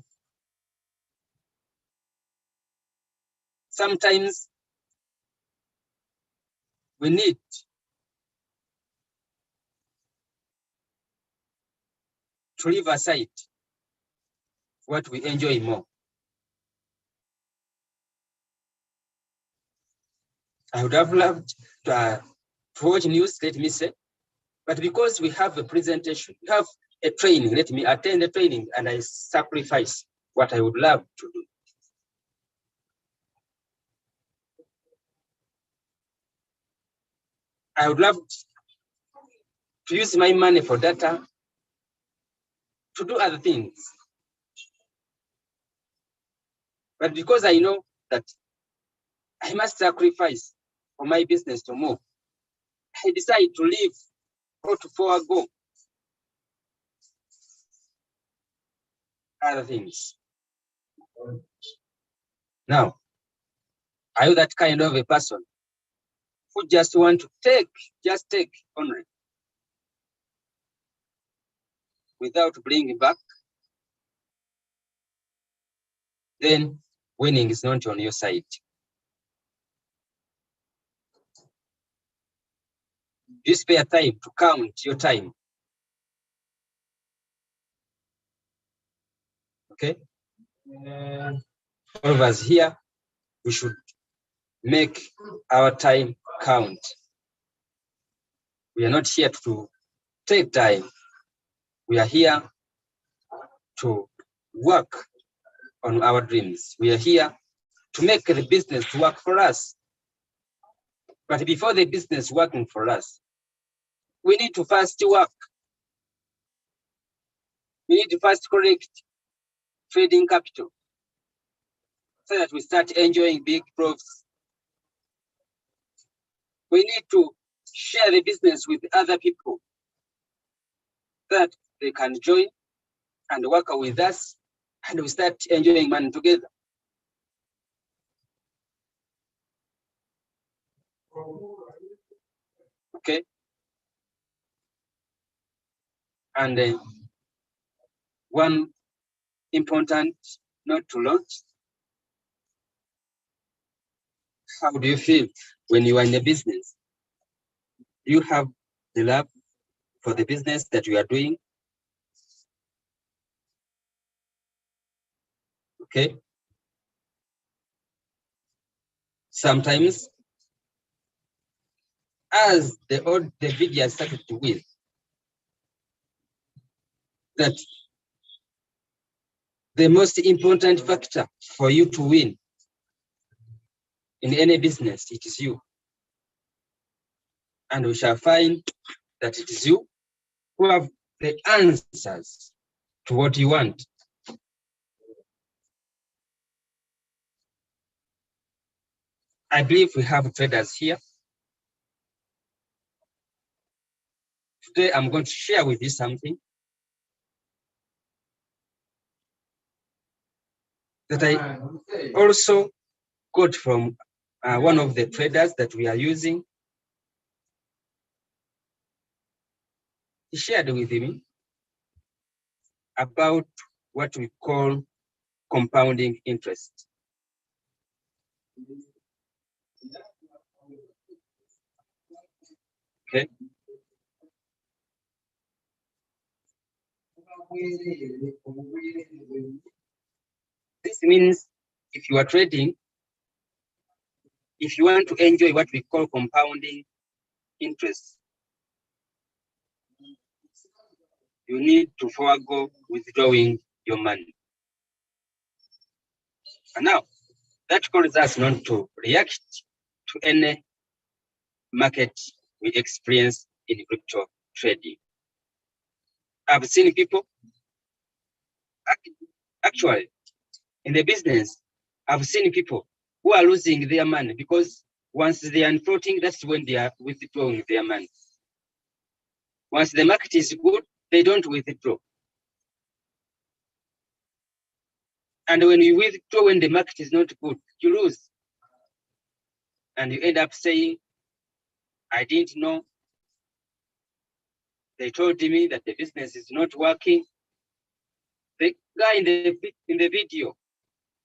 Sometimes we need to leave aside what we enjoy more. I would have loved to watch news, let me say, but because we have a presentation, we have a training, let me attend the training and I sacrifice what I would love to do. I would love to use my money for data, to do other things. But because I know that I must sacrifice for my business to move, I decide to leave or to forego other things. Now, are you that kind of a person who just want to take only without bringing back? Then winning is not on your side. You spare time to count your time. Okay? All of us here, we should make our time count. We are not here to take time. We are here to work on our dreams. We are here to make the business work for us. But before the business working for us, we need to first work. We need to first correct trading capital so that we start enjoying big profits. We need to share the business with other people so that they can join and work with us, and we start enjoying money together. Okay. And one important note to launch: how do you feel when you are in a business? Do you have the love for the business that you are doing? Okay. Sometimes, as the video started with, that the most important factor for you to win in any business, it is you. And we shall find that it is you who have the answers to what you want. I believe we have traders here. Today, I'm going to share with you something that I also got from one of the traders that we are using. He shared with me about what we call compounding interest. Okay. This means if you are trading, if you want to enjoy what we call compounding interest, you need to forego withdrawing your money. And now, that causes us not to react to any market we experience in crypto trading. I've seen people, actually, in the business, I've seen people who are losing their money because once they are floating, that's when they are withdrawing their money. Once the market is good, they don't withdraw. And when you withdraw when the market is not good, you lose. And you end up saying, I didn't know. They told me that the business is not working. The guy in the video,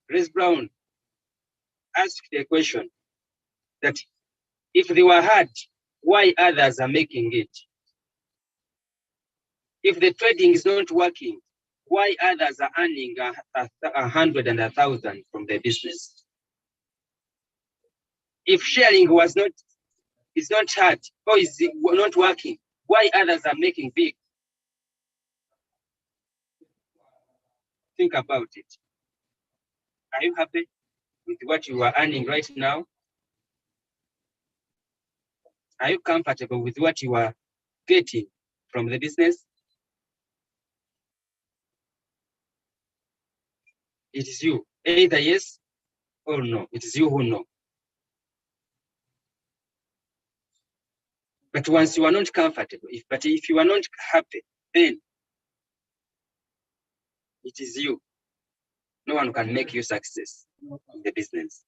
Chris Brown, asked a question that if they were hard, why others are making it? If the trading is not working, why others are earning 100 and 1,000 from the business? If sharing is not hard or is not working, why others are making big? Think about it. Are you happy with what you are earning right now? Are you comfortable with what you are getting from the business? It is you, either yes or no. It is you who know. But once you are not comfortable, if you are not happy, then it is you. No one can make you success in the business.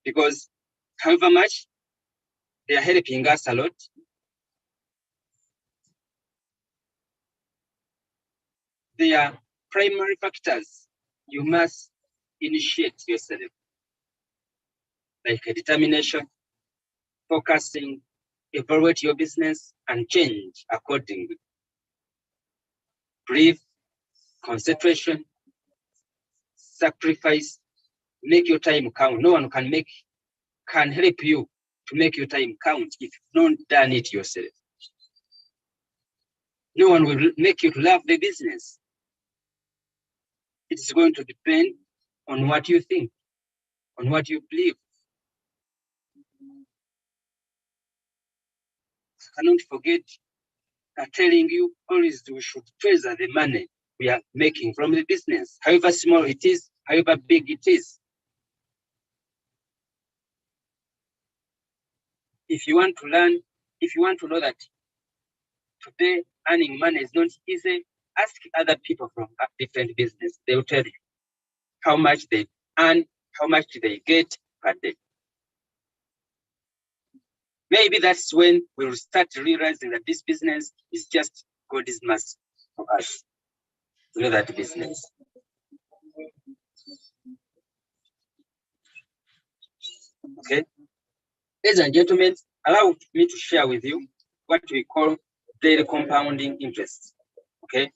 Because however much they are helping us a lot, they are primary factors you must initiate yourself, like a determination, focusing, evaluate your business, and change accordingly. Breathe, concentration, sacrifice, make your time count. No one can help you to make your time count if you've not done it yourself. No one will make you to love the business. It's going to depend on what you think, on what you believe. I cannot forget are telling you always we should treasure the money we are making from the business, however small it is, however big it is. If you want to learn, if you want to know that today earning money is not easy, ask other people from a different business. They will tell you how much they earn, how much they get per day. Maybe that's when we'll start realizing that this business is just God's mercy for us to know that business. Okay. Ladies and gentlemen, allow me to share with you what we call daily compounding interest. Okay.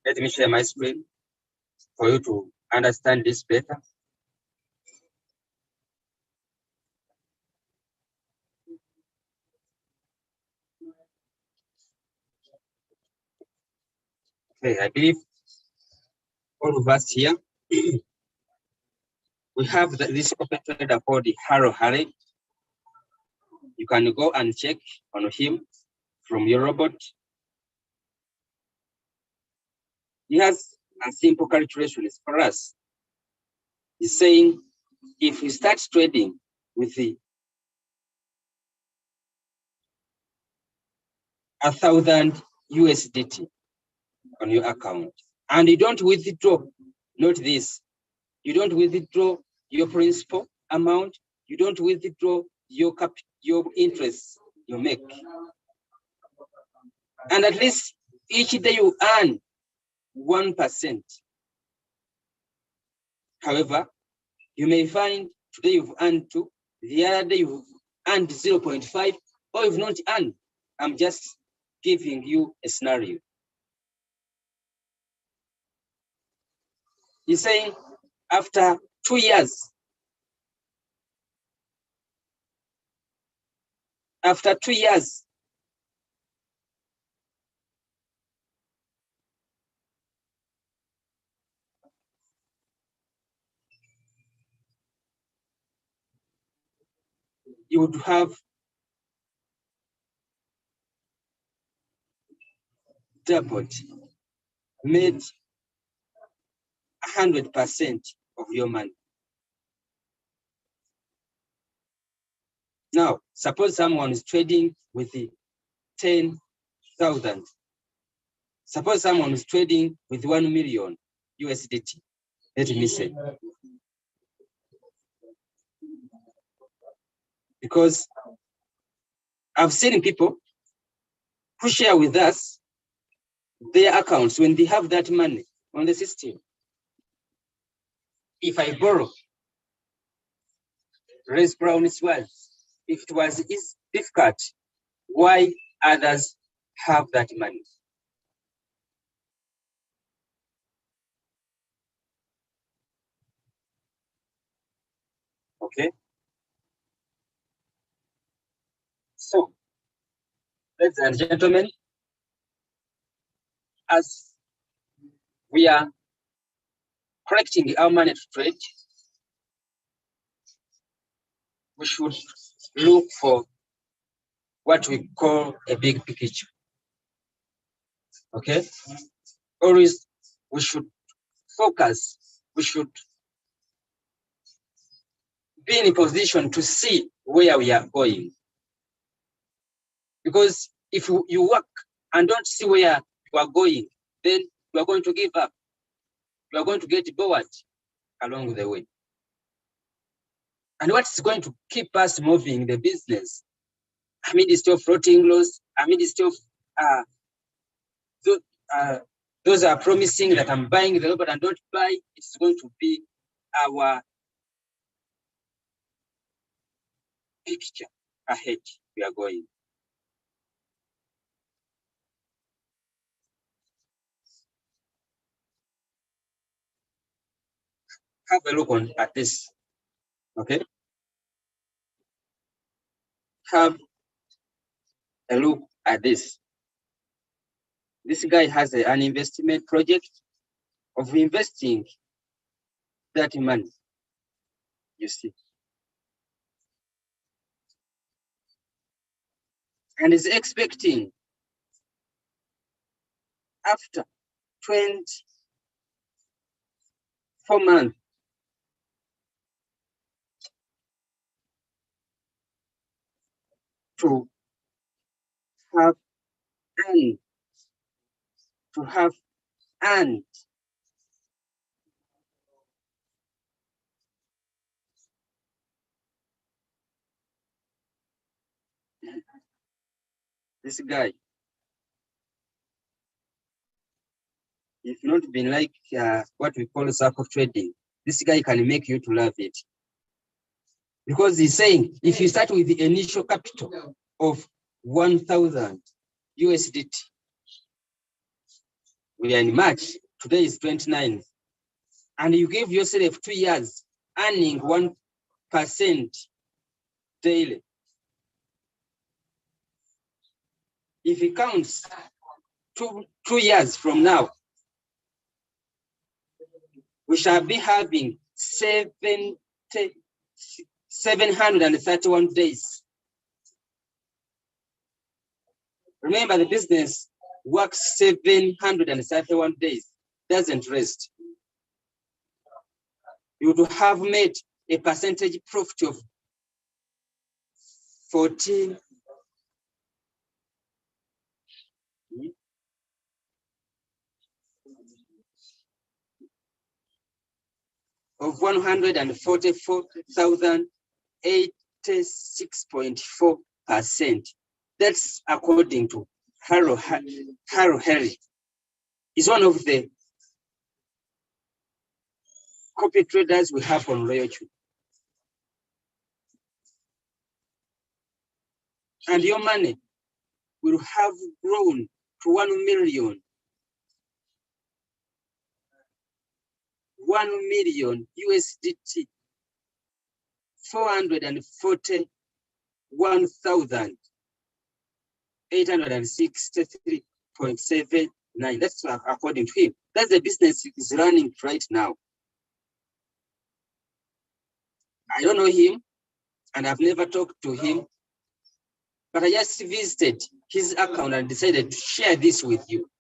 Let me share my screen for you to understand this better. Okay, I believe all of us here, we have this open trader called Royalq. You can go and check on him from your robot. He has a simple calculation for us. He's saying if we start trading with the 1,000 USDT on your account, and you don't withdraw, note this, you don't withdraw your principal amount, you don't withdraw your interest you make. And at least each day you earn 1%. However, you may find today you've earned 2, the other day you've earned 0.5, or you've not earned. I'm just giving you a scenario. He's saying after 2 years, you would have doubled, made 100% of your money. Now, suppose someone is trading with the 10,000. Suppose someone is trading with 1 million USDT. Let me say. Because I've seen people who share with us their accounts when they have that money on the system. If I borrow, raise Brown's words, if it was difficult, why others have that money? Okay. So, ladies and gentlemen, as we are collecting our money to trade, we should look for what we call a big picture. Okay? Always we should focus, we should be in a position to see where we are going. Because if you work and don't see where you are going, then you are going to give up. You are going to get bored along the way. And what's going to keep us moving the business amidst of floating loss, amidst of those are promising that I'm buying the robot and don't buy, it's going to be our picture ahead we are going. Have a look at this, okay? Have a look at this. This guy has an investment project of investing that money, you see. and is expecting after 24 months to have earned this guy. If not been like what we call circle trading, this guy can make you to love it. Because he's saying, if you start with the initial capital of 1,000 USDT, we are in March, today is 29, and you give yourself 2 years, earning 1% daily. If it counts 2 years from now, we shall be having 731 days. Remember, the business works 731 days, doesn't rest. You would have made a percentage profit of 14 of 144,086.4%. That's according to Harry. He's one of the copy traders we have on Royalq. And your money will have grown to 1 million. 1 million USDT, 441,863.79. That's according to him. That's the business is running right now. I don't know him, and I've never talked to him, but I just visited his account and decided to share this with you.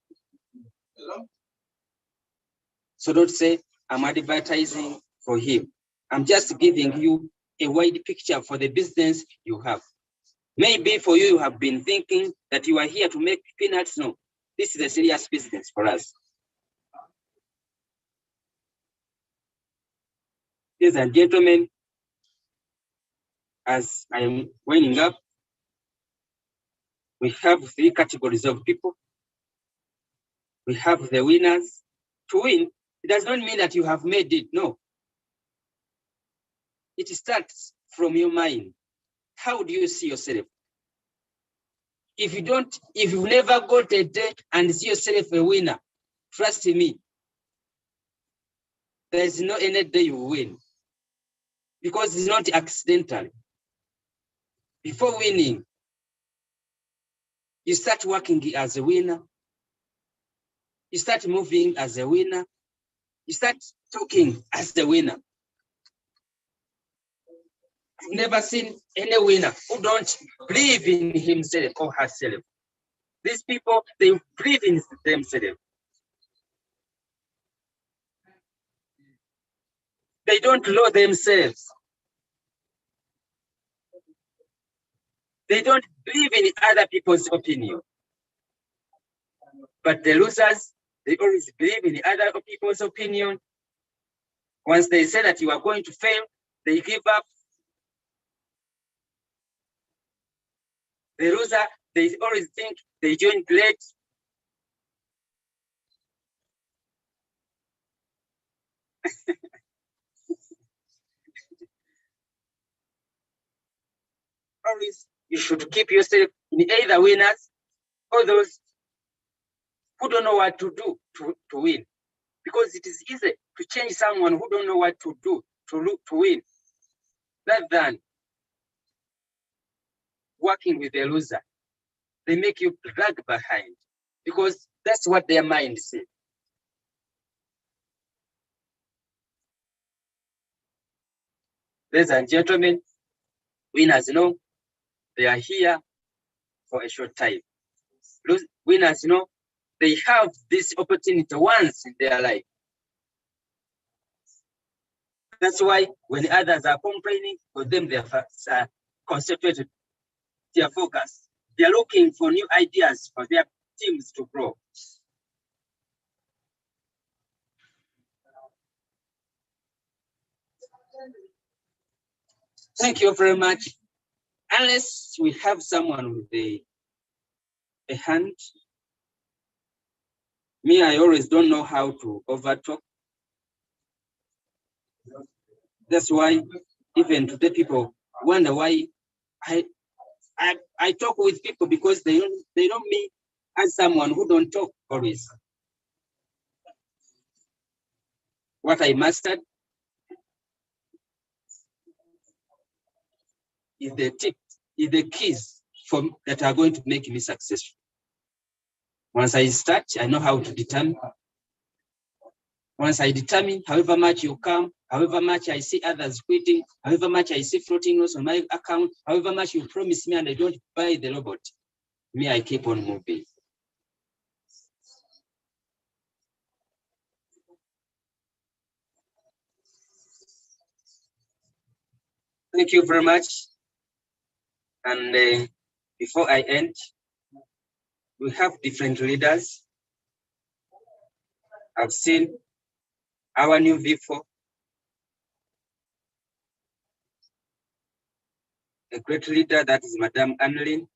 So don't say I'm advertising for him. I'm just giving you a wide picture for the business you have. Maybe for you have been thinking that you are here to make peanuts. No, this is a serious business for us. Ladies and gentlemen, as I am winding up, we have 3 categories of people. We have the winners. To win, it does not mean that you have made it. No. It starts from your mind. How do you see yourself? If you've never got a day and see yourself a winner, trust me, there's no any day you win. Because it's not accidental. Before winning, you start working as a winner. You start moving as a winner. You start talking as the winner. I've never seen any winner who don't believe in himself or herself. These people, they believe in themselves. They don't know themselves. They don't believe in other people's opinion. But the losers, they always believe in other people's opinion. Once they say that you are going to fail, they give up. The loser, they always think they join great. Always, you should keep yourself in either winners or those who don't know what to do to win. Because it is easy to change someone who don't know what to do to win, rather than working with a loser. They make you drag behind because that's what their mind says. Ladies and gentlemen, winners know they are here for a short time. Winners, they have this opportunity once in their life. That's why when others are complaining, for them they are concentrated, their focus. They are looking for new ideas for their teams to grow. Thank you very much. Unless we have someone with a hand, me, I always don't know how to overtalk. That's why even today people wonder why I talk with people, because they know me as someone who don't talk always. What I mastered is the keys that are going to make me successful. Once I start, I know how to determine. Once I determine, however much you come, however much I see others quitting, however much I see floating loss on my account, however much you promise me and I don't buy the robot, me, I keep on moving. Thank you very much. And before I end, we have different leaders. I've seen our new V4, a great leader, that is Madame Annelyn.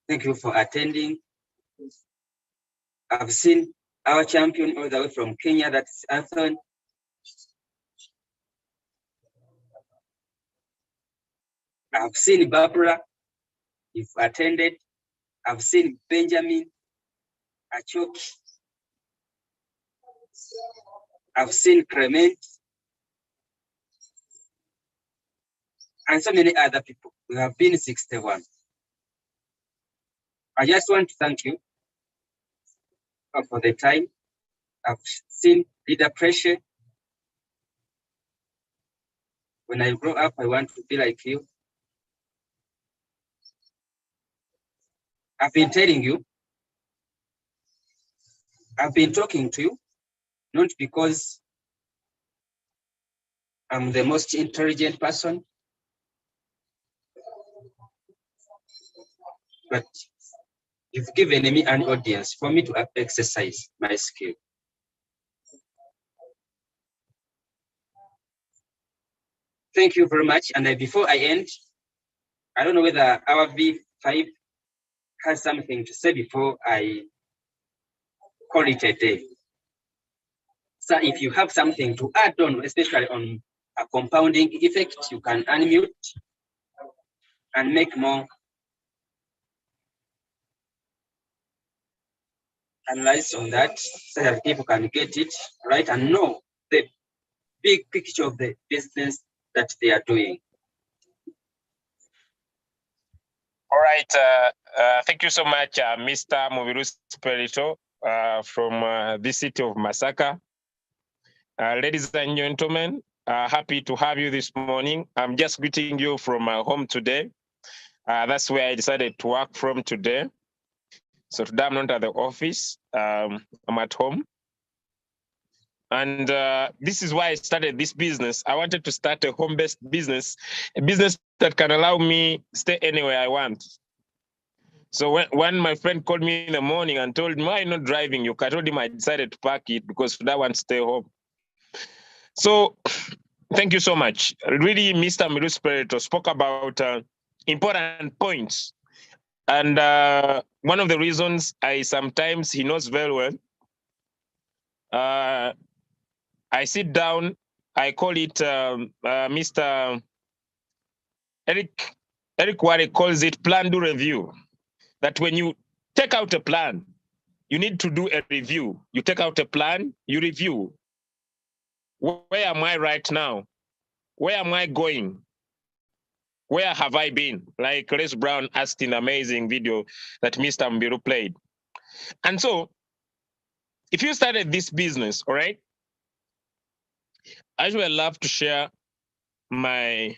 Thank you for attending. I've seen our champion all the way from Kenya, that's Anthony. I've seen Barbara, you've attended. I've seen Benjamin Achoki. I've seen Clement, and so many other people. We have been 61. I just want to thank you for the time. I've seen leader pressure. When I grow up, I want to be like you. I've been telling you, I've been talking to you, not because I'm the most intelligent person, but you've given me an audience for me to exercise my skill. Thank you very much. And before I end, I don't know whether our V5 has something to say before I call it a day. So if you have something to add on, especially on a compounding effect, you can unmute and make more analysis on that, so that people can get it right and know the big picture of the business that they are doing. All right. Thank you so much, Mr. Mubiru Spirito from the city of Masaka. Ladies and gentlemen, happy to have you this morning. I'm just greeting you from my home today. That's where I decided to work from today. So today I'm not at the office, I'm at home. And this is why I started this business. I wanted to start a home-based business, a business that can allow me stay anywhere I want. So when my friend called me in the morning and told me, why are you not driving? I told him I decided to park it because today I want to stay home. So thank you so much. Really, Mr. Mubiru Spirito spoke about important points. And one of the reasons sometimes he knows very well, I sit down, I call it Mr. Eric Ware calls it plan, do review. That when you take out a plan, you need to do a review. You take out a plan, you review. Where am I right now? Where am I going? Where have I been? Like Les Brown asked in an amazing video that Mr. Mubiru played. And so, if you started this business, all right, I usually love to share my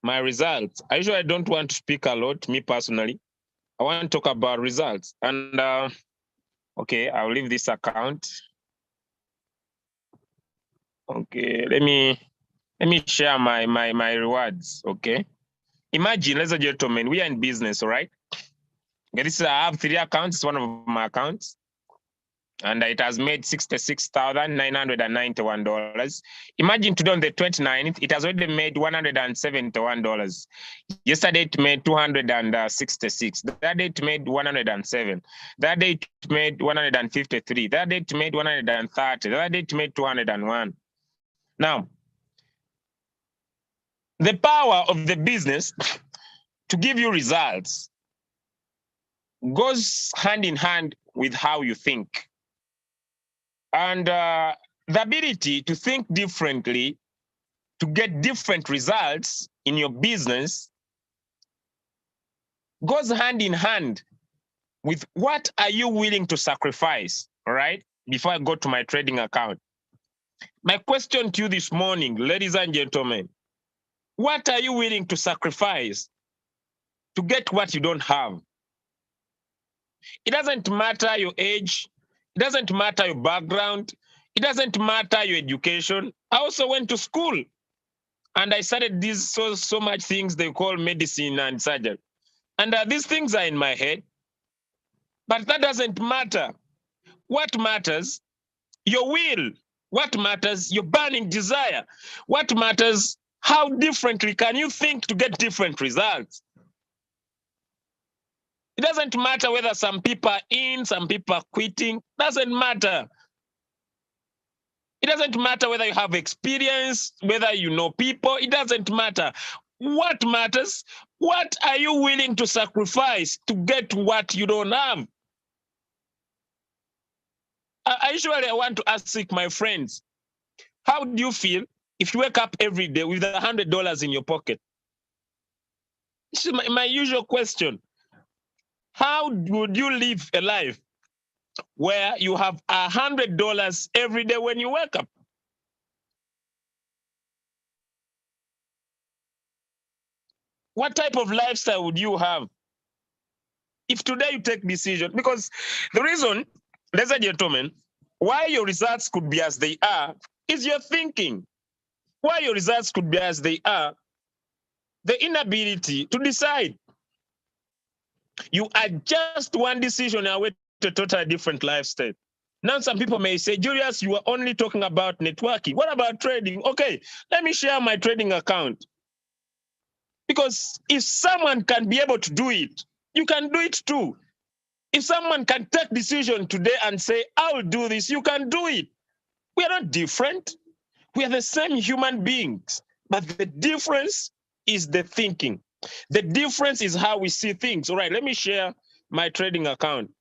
results. I usually don't want to speak a lot, me personally, I want to talk about results. And okay, I'll leave this account. Okay, let me share my rewards. Okay, imagine, ladies and gentlemen, we are in business, all right? Okay, this is, I have 3 accounts. It's one of my accounts, and it has made $66,991. Imagine today on the 29th, it has already made $171. Yesterday it made 266. That day it made 107. That day it made 153. That day it made 130. That day it made 201. Now, the power of the business to give you results goes hand in hand with how you think. And the ability to think differently, to get different results in your business, goes hand in hand with what are you willing to sacrifice, all right? Before I go to my trading account. My question to you this morning, ladies and gentlemen, what are you willing to sacrifice to get what you don't have? It doesn't matter your age. It doesn't matter your background. It doesn't matter your education. I also went to school and I studied these so much things they call medicine and surgery. And these things are in my head, but that doesn't matter. What matters? Your will. What matters? Your burning desire. What matters? How differently can you think to get different results? It doesn't matter whether some people are in, some people are quitting. Doesn't matter. It doesn't matter whether you have experience, whether you know people. It doesn't matter. What matters? What are you willing to sacrifice to get what you don't have? I want to ask my friends, how do you feel if you wake up every day with $100 in your pocket? This is my usual question. How would you live a life where you have $100 every day when you wake up? What type of lifestyle would you have if today you take decision? Because the reason, ladies and gentlemen, why your results could be as they are is your thinking. Why your results could be as they are, the inability to decide. You are just one decision away to a totally different lifestyle. Now, some people may say, Julius, you are only talking about networking. What about trading? Okay, let me share my trading account. Because if someone can be able to do it, you can do it too. If someone can take decision today and say, I will do this, you can do it. We are not different. We are the same human beings. But the difference is the thinking. The difference is how we see things. All right, let me share my trading account.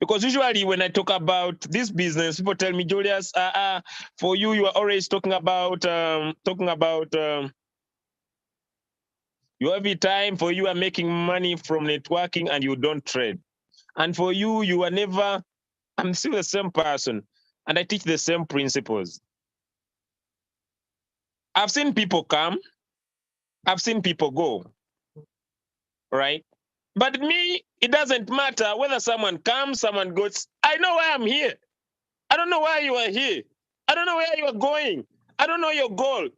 Because usually when I talk about this business, people tell me, Julius, for you, you are always talking about you every time for you are making money from networking and you don't trade. And for you, you are never, I'm still the same person and I teach the same principles. I've seen people come, I've seen people go, right? But me, it doesn't matter whether someone comes, someone goes. I know why I'm here. I don't know why you are here. I don't know where you are going. I don't know your goal.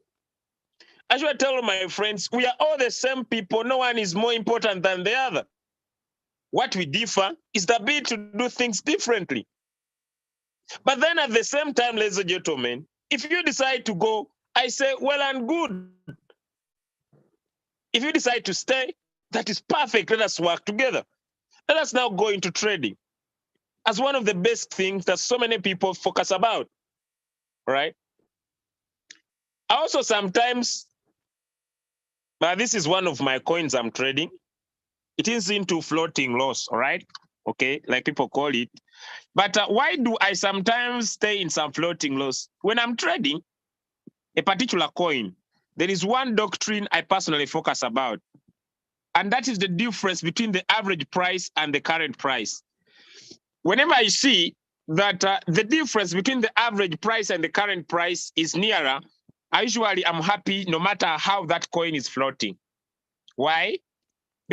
I should tell my friends, we are all the same people. No one is more important than the other. What we differ is the ability to do things differently. But then at the same time, ladies and gentlemen, if you decide to go, I say, well and good. If you decide to stay, that is perfect. Let us work together. Let us now go into trading as one of the best things that so many people focus about, right? Also, sometimes, this is one of my coins I'm trading. It is into floating loss, all right? Okay, like people call it. But why do I sometimes stay in some floating loss? When I'm trading a particular coin, there is one doctrine I personally focus about. And that is the difference between the average price and the current price. Whenever I see that the difference between the average price and the current price is nearer, I usually am happy no matter how that coin is floating. Why?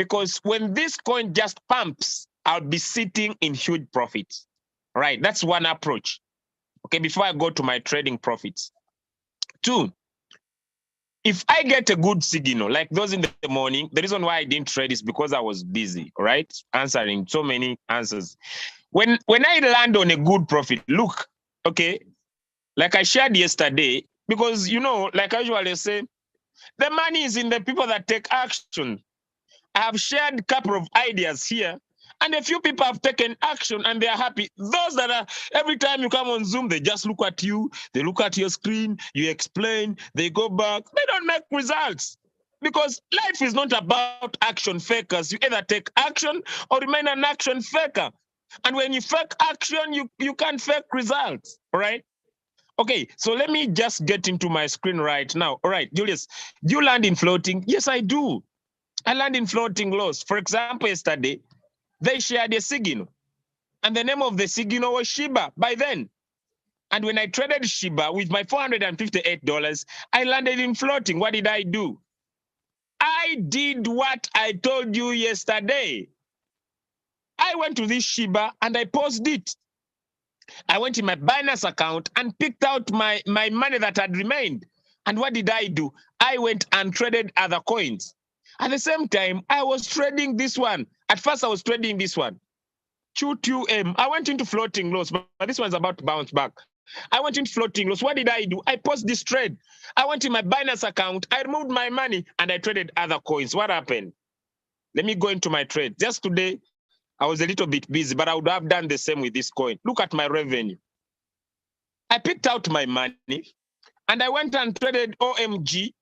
because when this coin just pumps, I'll be sitting in huge profits. Right, that's one approach. Okay, before I go to my trading profits. 2, if I get a good signal, like those in the morning, the reason why I didn't trade is because I was busy, right? Answering so many answers. When I land on a good profit, look, okay, like I shared yesterday, because, you know, like I usually say, the money is in the people that take action. I have shared a couple of ideas here, and a few people have taken action and they are happy. Those that are, every time you come on Zoom, they just look at you, they look at your screen, you explain, they go back, they don't make results. Because life is not about action fakers. You either take action or remain an action faker. And when you fake action, you can't fake results, all right? Okay, so let me just get into my screen right now. All right, Julius, do you land in floating? Yes, I do. I land in floating loss. For example, yesterday, they shared a signal, and the name of the signal was Shiba by then. And when I traded Shiba with my $458, I landed in floating. What did I do? I did what I told you yesterday. I went to this Shiba and I paused it. I went in my Binance account and picked out my money that had remained. And what did I do? I went and traded other coins. At the same time, I was trading this one. At first, I was trading this one. QQM. I went into floating loss, but this one's about to bounce back. I went into floating loss. What did I do? I paused this trade. I went in my Binance account. I removed my money and I traded other coins. What happened? Let me go into my trade. Just today, I was a little bit busy, but I would have done the same with this coin. Look at my revenue. I picked out my money and I went and traded OMG.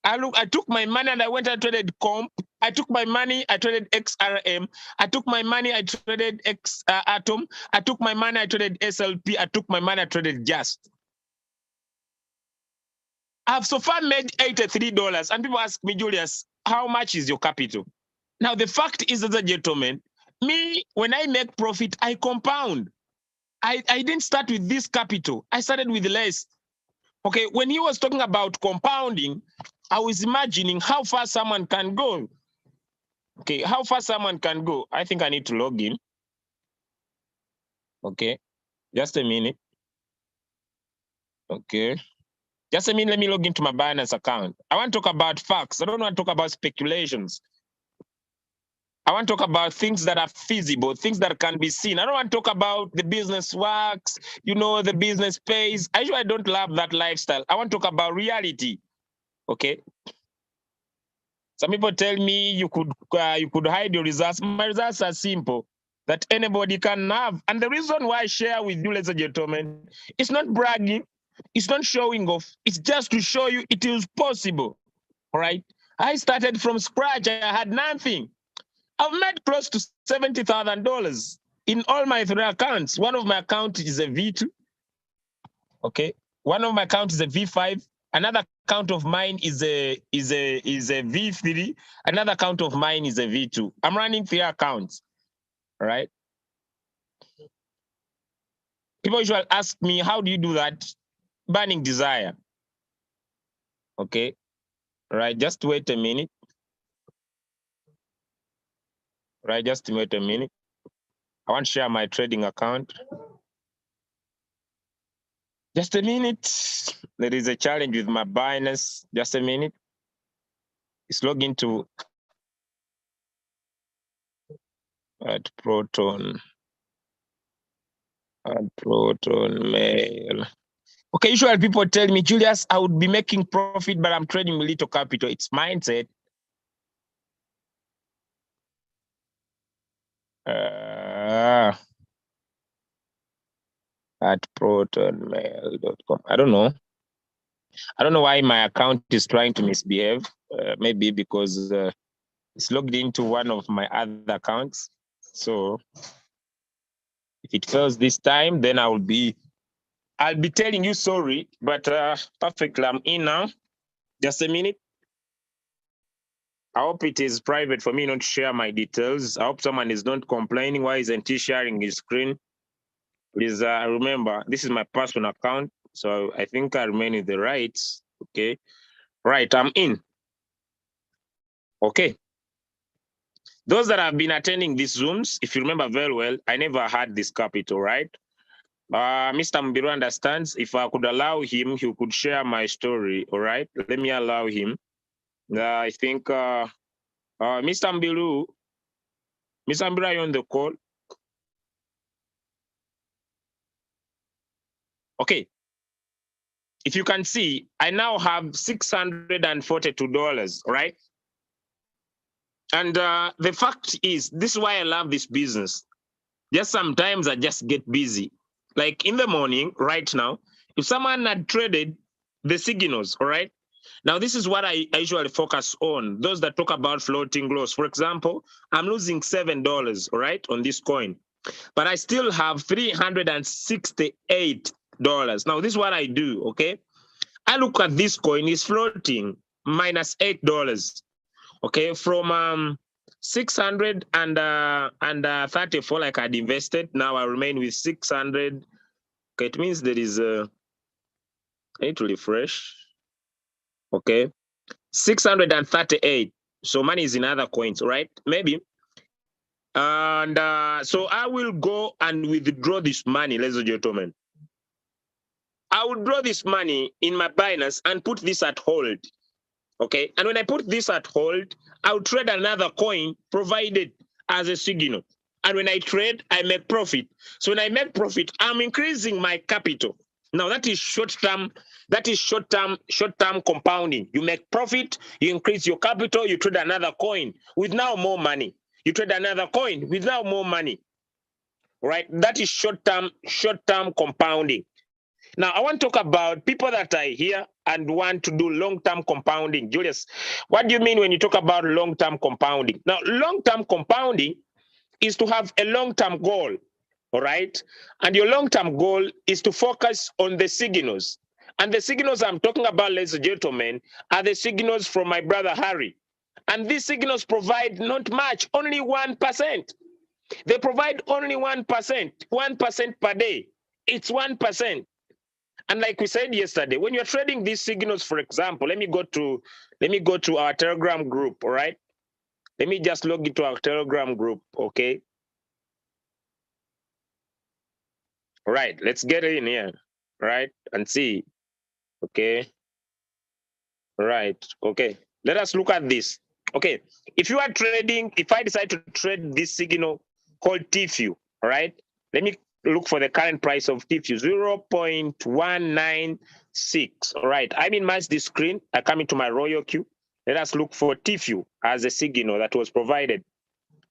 I took my money and I went and traded Comp. I took my money, I traded XRM. I took my money, I traded Atom. I took my money, I traded SLP. I took my money, I traded Just. I've so far made $83. And people ask me, Julius, how much is your capital? Now, the fact is, as a gentleman, me, when I make profit, I compound. I didn't start with this capital. I started with less. Okay, when he was talking about compounding, I was imagining how far someone can go. Okay, how far someone can go. I think I need to log in. Okay, just a minute. Okay, just a minute. Let me log into my Binance account. I want to talk about facts. I don't want to talk about speculations. I want to talk about things that are feasible, things that can be seen. I don't want to talk about the business works, you know, the business pays. I don't love that lifestyle. I want to talk about reality. Okay. Some people tell me you could hide your results. My results are simple, that anybody can have. And the reason why I share with you, ladies and gentlemen, it's not bragging, it's not showing off. It's just to show you it is possible. All right. I started from scratch. I had nothing. I've made close to $70,000 in all my 3 accounts. One of my accounts is a V2. Okay. One of my accounts is a V5. Another account of mine is a V3. Another account of mine is a V2. I'm running 3 accounts. All right. People usually ask me, how do you do that? Burning desire. Okay. All right. Just wait a minute. Right, just wait a minute. I want to share my trading account. Just a minute. There is a challenge with my Binance. Just a minute. It's log into at Proton Mail. Okay, usually people tell me, Julius, I would be making profit, but I'm trading with little capital. It's mindset. At protonmail.com. I don't know. I don't know why my account is trying to misbehave. Maybe because it's logged into one of my other accounts. So if it fails this time, then I'll be telling you sorry, but perfectly, I'm in now. Just a minute. I hope it is private for me not to share my details. I hope someone is not complaining. Why isn't he sharing his screen? Please remember, this is my personal account, so I think I remain with the rights. Okay, right, I'm in. Okay. Those that have been attending these Zooms, if you remember very well, I never had this capital, right? Mr. Mbiru understands. If I could allow him, he could share my story, all right? Let me allow him. I think, Mr. Mbiru, are you on the call? Okay. If you can see, I now have $642, right? And the fact is, this is why I love this business. Just sometimes I just get busy. Like in the morning, right now, if someone had traded the signals, all right? Now, this is what I usually focus on, those that talk about floating loss. For example, I'm losing $7, all right, on this coin, but I still have $368. Now, this is what I do, okay? I look at this coin, is floating minus $8, okay, from 634 like I'd invested. Now I remain with 600. Okay, it means there is I need to refresh. Okay, 638. So money is in other coins, right? Maybe. And so I will go and withdraw this money, ladies and gentlemen. I will draw this money in my Binance and put this at hold. Okay, and when I put this at hold, I'll trade another coin provided as a signal. And when I trade, I make profit. So when I make profit, I'm increasing my capital. Now that is short-term, short-term compounding. You make profit, you increase your capital, you trade another coin with now more money. You trade another coin with now more money. Right? That is short-term compounding. Now, I want to talk about people that are here and want to do long-term compounding. Julius, what do you mean when you talk about long-term compounding? Now, long-term compounding is to have a long-term goal, all right? And your long-term goal is to focus on the signals. And the signals I'm talking about, ladies and gentlemen, are the signals from my brother Harry. And these signals provide not much, only 1%. They provide only 1%, 1% per day. It's 1%. And like we said yesterday, when you're trading these signals, for example, let me go to our Telegram group, all right? Let me just log into our Telegram group, okay? All right, let's get in here, right? And see, okay? All right, okay. Let us look at this. Okay, if you are trading, if I decide to trade this signal called TFU, all right? Let me look for the current price of TFU, 0.196. All right, I'm in my screen. I come into my Royalq. Let us look for TFU as a signal that was provided.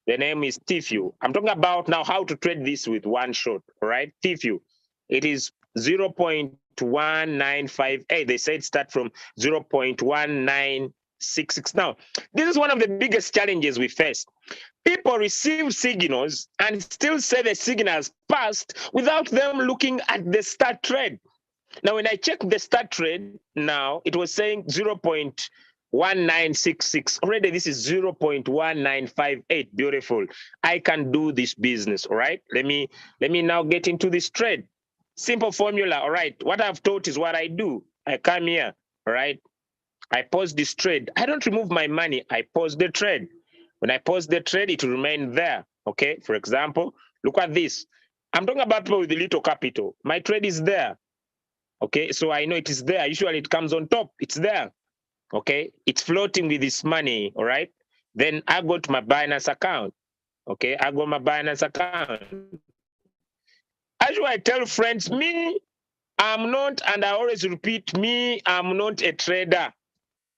The name is TFU. I'm talking about now how to trade this with one shot. All right, TFU. It is 0.1958. They said start from 0.1966. Now, this is one of the biggest challenges we face. People receive signals and still say the signals passed without them looking at the start trade. Now, when I check the start trade now, it was saying 0.1966. Already, this is 0.1958. Beautiful. I can do this business. All right. Let me now get into this trade. Simple formula. All right. What I've taught is what I do. I come here. All right. I pause this trade. I don't remove my money. I pause the trade. When I pause the trade, it will remain there. Okay. For example, look at this. I'm talking about people with little capital. My trade is there. Okay. So I know it is there. Usually it comes on top. It's there. Okay. It's floating with this money. All right. Then I go to my Binance account. Okay. I go to my Binance account. As I tell friends, me, I'm not, and I always repeat, me, I'm not a trader.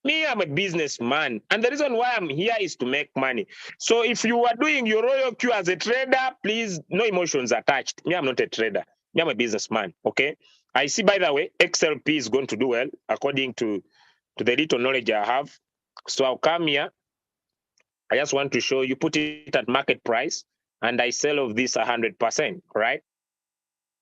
Me, I'm a businessman. And the reason why I'm here is to make money. So if you are doing your Royalq as a trader, please, no emotions attached. Me, I'm not a trader. Me, I'm a businessman, okay? I see, by the way, XLP is going to do well, according to the little knowledge I have. So I'll come here. I just want to show you, put it at market price, and I sell of this 100%, right?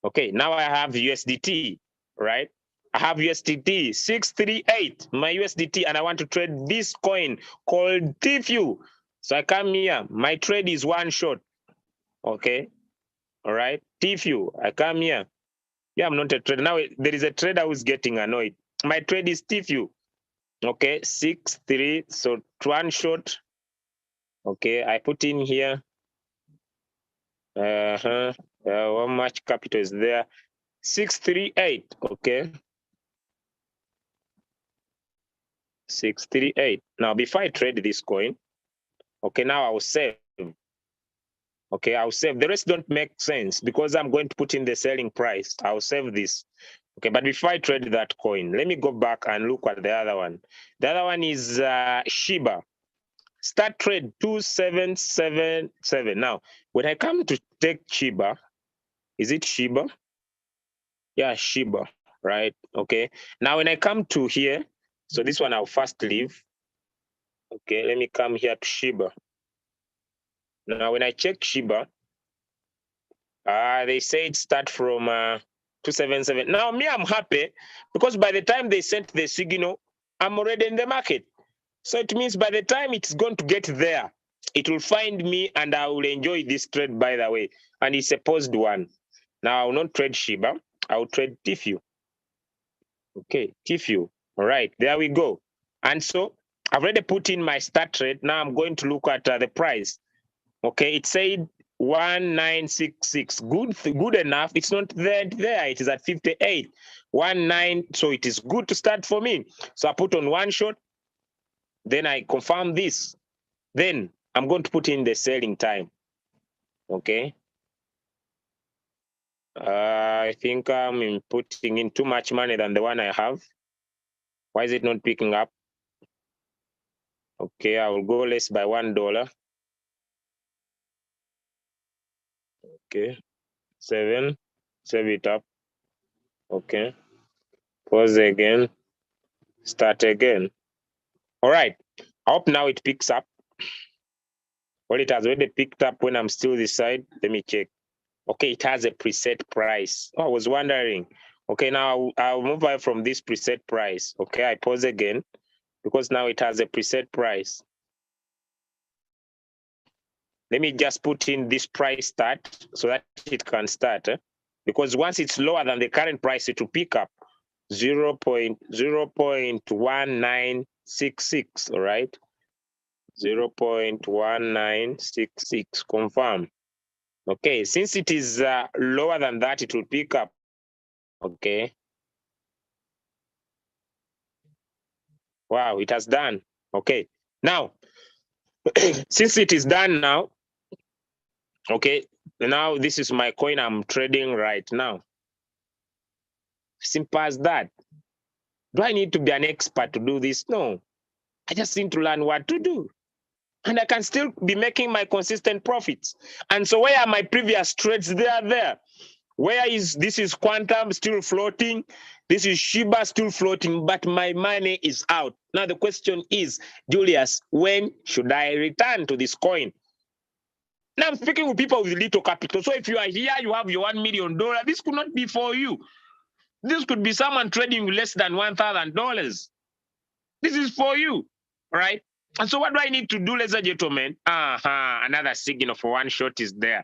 Okay, now I have USDT, right? I have USDT 638, my USDT, and I want to trade this coin called TFU. So I come here, my trade is one shot. Okay, all right, TFU. I come here. Yeah, I'm not a trader. Now there is a trader who's getting annoyed. My trade is TFU. Okay, 6.3. So one short. Okay, I put in here. How much capital is there? 638. Okay. 638. Now, before I trade this coin, okay, now I'll save. Okay, I'll save. The rest don't make sense because I'm going to put in the selling price. I'll save this. Okay, but before I trade that coin, let me go back and look at the other one. The other one is Shiba. Start trade 2777. Now, when I come to take Shiba, is it Shiba? Yeah, Shiba, right? Okay. Now, when I come to here, so this one I'll first leave. Okay, let me come here to Shiba. Now, when I check Shiba, they say it start from 277. Now, me, I'm happy because by the time they sent the signal, I'm already in the market. So it means by the time it's going to get there, it will find me and I will enjoy this trade, by the way. And it's a paused one. Now, I will not trade Shiba. I will trade TFU. Okay, TFU. All right, there we go. And so I've already put in my start trade. Now I'm going to look at the price. Okay, it said 1966. Good enough. It's not there. It is at 58. 19. So it is good to start for me. So I put on one shot. Then I confirm this. Then I'm going to put in the selling time. Okay. I think I'm putting in too much money than the one I have. Why is it not picking up? Okay, I will go less by $1. Okay, 7, save it up. Okay, pause again, start again. All right, I hope now it picks up. Well, it has already picked up when I'm still this side. Let me check. Okay, it has a preset price. Oh, I was wondering. Okay, now I'll move away from this preset price. Okay, I pause again because now it has a preset price. Let me just put in this price start so that it can start. Because once it's lower than the current price, it will pick up 0.1966, all right? 0.1966, confirm. Okay, since it is lower than that, it will pick up. Okay. Wow, it has done. Okay. Now, since it is done now, okay, now this is my coin I'm trading right now. Simple as that. Do I need to be an expert to do this? No. I just need to learn what to do. And I can still be making my consistent profits. And so where are my previous trades? They are there. This is Quantum still floating. This is Shiba still floating, but my money is out. Now the question is, Julius, when should I return to this coin? Now I'm speaking with people with little capital. So if you are here, you have your $1 million. This could not be for you. This could be someone trading with less than $1,000. This is for you, right? And so what do I need to do, ladies and gentlemen? Another signal for one shot is there.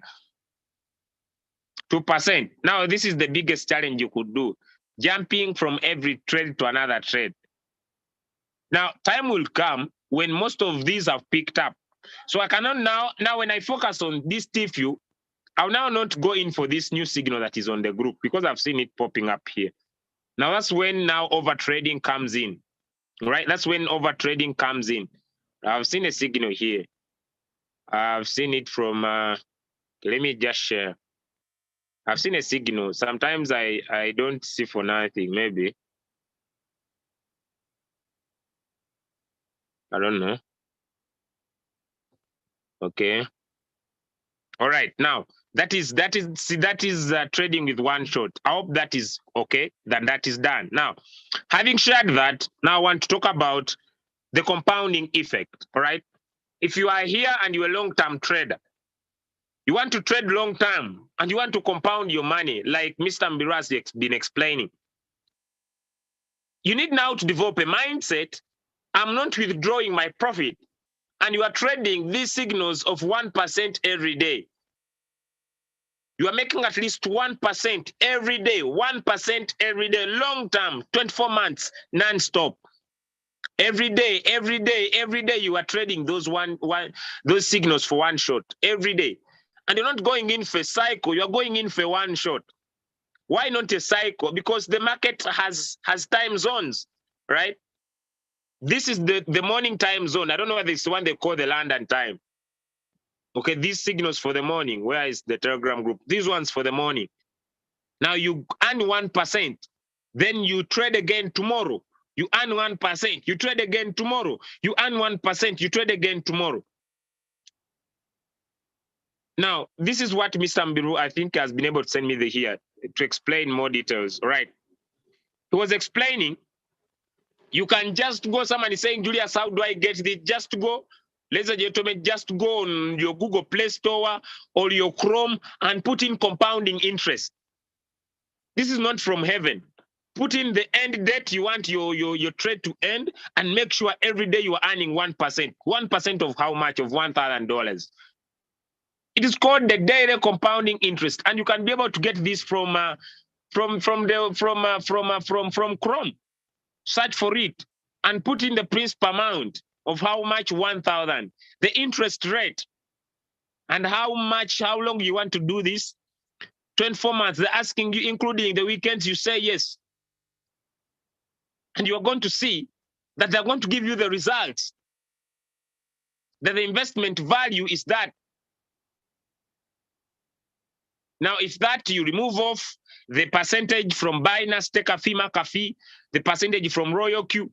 2%. Now, this is the biggest challenge you could do, jumping from every trade to another trade. Now, time will come when most of these have picked up. So I cannot now when I focus on this TFU, I'll now not go in for this new signal that is on the group because I've seen it popping up here. Now, that's when now overtrading comes in, right? That's when overtrading comes in. I've seen a signal here. I've seen it from, let me just share. I've seen a signal. Sometimes I don't see for nothing, maybe. I don't know. Okay. All right. Now, that is trading with one shot. I hope that is okay. Then that is done. Now, having shared that, now I want to talk about the compounding effect. All right. If you are here and you're a long-term trader, you want to trade long-term and you want to compound your money, like Mr. Mbirasi has been explaining. You need now to develop a mindset. I'm not withdrawing my profit. And you are trading these signals of 1% every day. You are making at least 1% every day, 1% every day, long term, 24 months, non-stop. Every day, you are trading those those signals for one shot every day. And you're not going in for a cycle, you're going in for one shot. Why not a cycle? Because the market has time zones, right? This is the morning time zone. I don't know whether it's the one they call the London time. Okay, these signals for the morning. Where is the Telegram group? These ones for the morning. Now you earn 1%. Then you trade again tomorrow. You earn 1%. You trade again tomorrow. You earn 1%. You trade again tomorrow. Now, this is what Mr. Mbiru, I think, has been able to send me here to explain more details. Right. He was explaining, you can just go, someone is saying, Julius, how do I get this? Just go, ladies and gentlemen, just go on your Google Play Store or your Chrome and put in compounding interest. This is not from heaven. Put in the end date you want your trade to end and make sure every day you are earning 1%. 1% of how much? Of $1,000. It is called the daily compounding interest, and you can be able to get this from Chrome. Search for it and put in the principal amount of how much 1,000, the interest rate, and how long you want to do this. 24 months. They're asking you, including the weekends. You say yes, and you are going to see that they're going to give you the results. That the investment value is that. Now, if that you remove off the percentage from Binance, take a fee, mark a fee, the percentage from Royalq,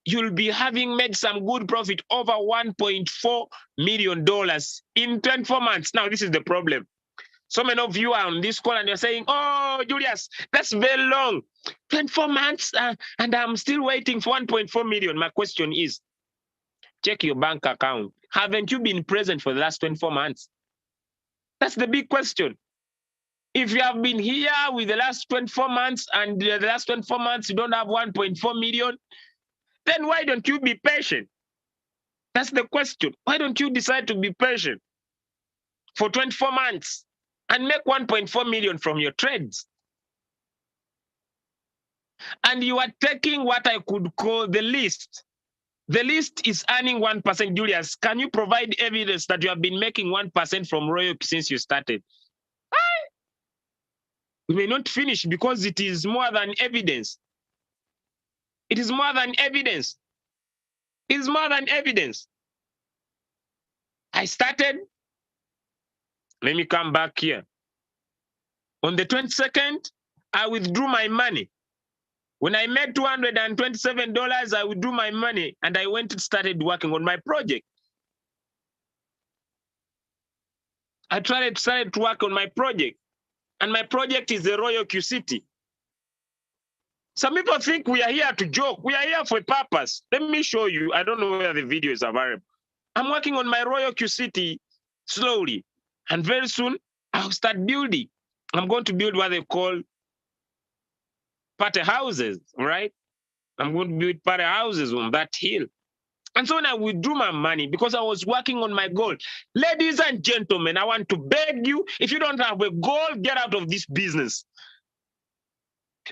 you'll be having made some good profit, over $1.4 million in 24 months. Now, this is the problem. So many of you are on this call and you're saying, oh, Julius, that's very long. 24 months and I'm still waiting for 1.4 million. My question is, check your bank account. Haven't you been present for the last 24 months? That's the big question. If you have been here with the last 24 months and the last 24 months you don't have 1.4 million, then why don't you be patient? That's the question. Why don't you decide to be patient for 24 months and make 1.4 million from your trades? And you are taking what I could call the least. The least is earning 1%. Julius, can you provide evidence that you have been making 1% from Royalq since you started? We may not finish because it is more than evidence. It is more than evidence. It is more than evidence. I started, let me come back here. On the 22nd, I withdrew my money. When I made $227, I withdrew my money and I went and started working on my project. I started to work on my project. And my project is the Royalq City. Some people think we are here to joke. We are here for a purpose. Let me show you. I don't know where the video is available. I'm working on my Royalq City slowly. And very soon, I'll start building. I'm going to build what they call party houses, right? I'm going to build party houses on that hill. And so when I withdrew my money because I was working on my goal. Ladies and gentlemen, I want to beg you, if you don't have a goal, get out of this business.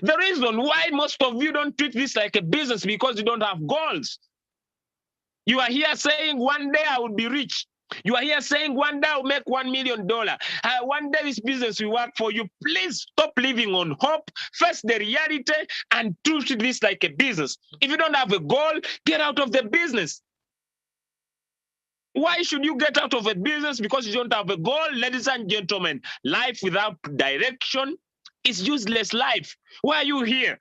The reason why most of you don't treat this like a business because you don't have goals. You are here saying one day I will be rich. You are here saying one day I'll make $1 million. One day this business will work for you. Please stop living on hope. Face the reality and treat this like a business. If you don't have a goal, get out of the business. Why should you get out of a business? Because you don't have a goal. Ladies and gentlemen, life without direction is useless life. Why are you here?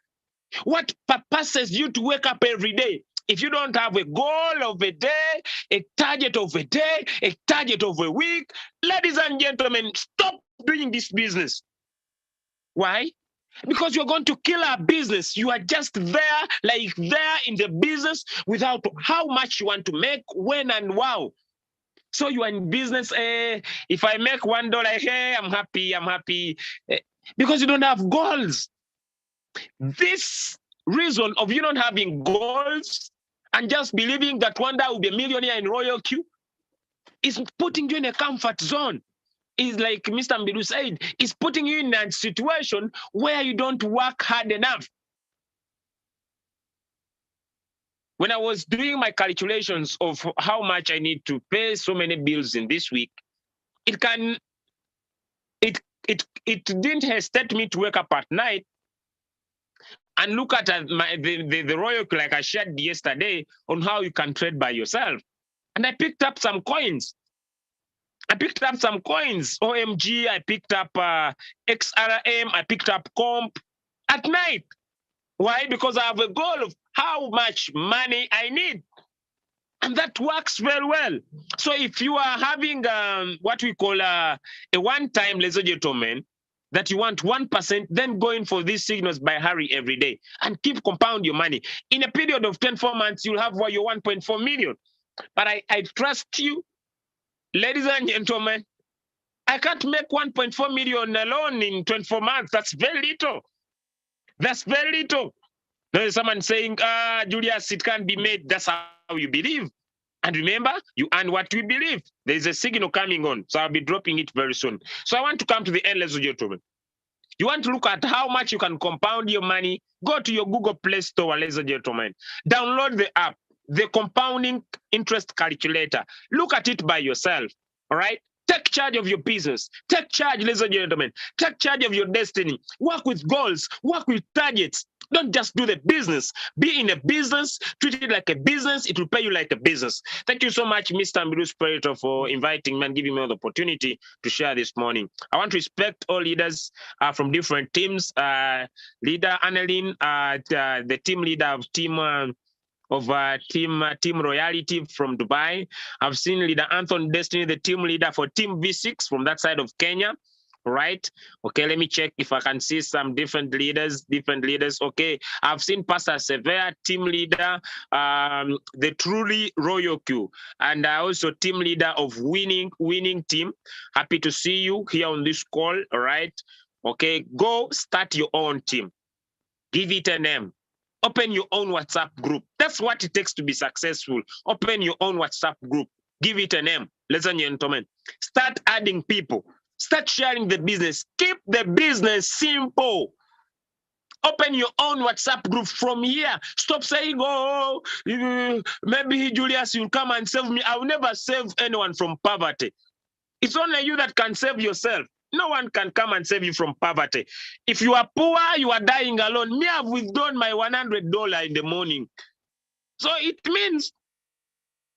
What purposes you to wake up every day? If you don't have a goal of a day, a target of a day, a target of a week, ladies and gentlemen, stop doing this business. Why? Because you're going to kill our business. You are just there, like there in the business without how much you want to make, when and how. So you are in business, if I make $1, hey, I'm happy. Because you don't have goals. This reason of you not having goals and just believing that one day I will be a millionaire in Royalq is putting you in a comfort zone. Is like Mr. Mbiru said, is putting you in a situation where you don't work hard enough. when I was doing my calculations of how much I need to pay so many bills in this week, it didn't hesitate me to wake up at night and look at the Royalq, like I shared yesterday, on how you can trade by yourself. And I picked up some coins. OMG, I picked up XRM, I picked up Comp at night. Why? Because I have a goal of how much money I need. And that works very well. So if you are having what we call a one-time, ladies and gentlemen, that you want 1%, then go in for these signals by Harry every day and keep compound your money. In a period of 24 months, you'll have your 1.4 million. But I trust you, ladies and gentlemen, I can't make 1.4 million alone in 24 months. That's very little. That's very little. There's someone saying, Julius, it can't be made. That's how you believe. And remember, you earn what you believe. There's a signal coming on, so I'll be dropping it very soon. So I want to come to the end, ladies and gentlemen. You want to look at how much you can compound your money, go to your Google Play Store, ladies and gentlemen. Download the app, the compounding interest calculator. Look at it by yourself, all right? Take charge of your business. Take charge, ladies and gentlemen. Take charge of your destiny. Work with goals. Work with targets. Don't just do the business. Be in a business. Treat it like a business. It will pay you like a business. Thank you so much, Mr. Mbiru Spirito, for inviting me and giving me the opportunity to share this morning. I want to respect all leaders from different teams. Leader Annalyn, the team leader of Team Royalty from Dubai. I've seen leader Anthony Destiny, the team leader for Team V6 from that side of Kenya. Right? Okay, let me check if I can see some different leaders. Okay, I've seen Pastor Severe, team leader, the truly Royalq, and also team leader of winning team. Happy to see you here on this call. All right. Okay, go start your own team. Give it a name. Open your own WhatsApp group. That's what it takes to be successful. Open your own WhatsApp group. Give it a name. Ladies and gentlemen, start adding people. Start sharing the business. Keep the business simple. Open your own WhatsApp group from here. Stop saying, oh, maybe Julius, you'll come and save me. I will never save anyone from poverty. It's only you that can save yourself. No one can come and save you from poverty. If you are poor, you are dying alone. Me, I've withdrawn my $100 in the morning. So it means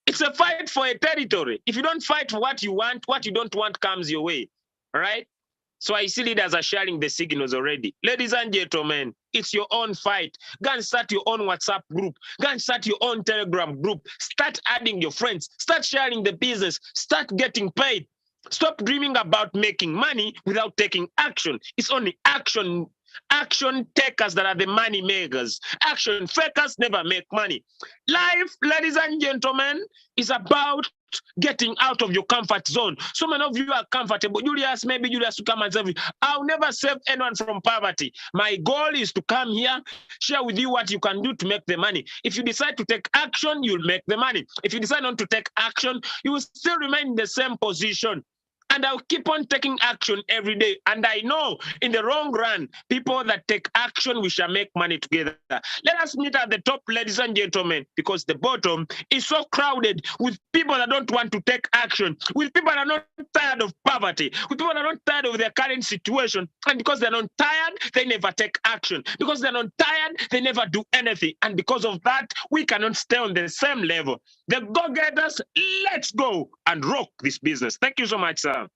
it's a fight for a territory. If you don't fight for what you want, what you don't want comes your way. All right? So I see leaders are sharing the signals already. Ladies and gentlemen, it's your own fight. Go and start your own WhatsApp group. Go and start your own Telegram group. Start adding your friends. Start sharing the business. Start getting paid. Stop dreaming about making money without taking action. It's only action takers that are the money makers. Action fakers never make money. Life, ladies and gentlemen, is about getting out of your comfort zone. So many of you are comfortable. Julius, maybe Julius to come and save you. I'll never save anyone from poverty. My goal is to come here, share with you what you can do to make the money. If you decide to take action, you'll make the money. If you decide not to take action, you will still remain in the same position. And I'll keep on taking action every day. And I know in the long run, people that take action, we shall make money together. Let us meet at the top, ladies and gentlemen, because the bottom is so crowded with people that don't want to take action, with people that are not tired of poverty, with people that are not tired of their current situation. And because they're not tired, they never take action. Because they're not tired, they never do anything. And because of that, we cannot stay on the same level. The go-getters, let's go and rock this business. Thank you so much, sir.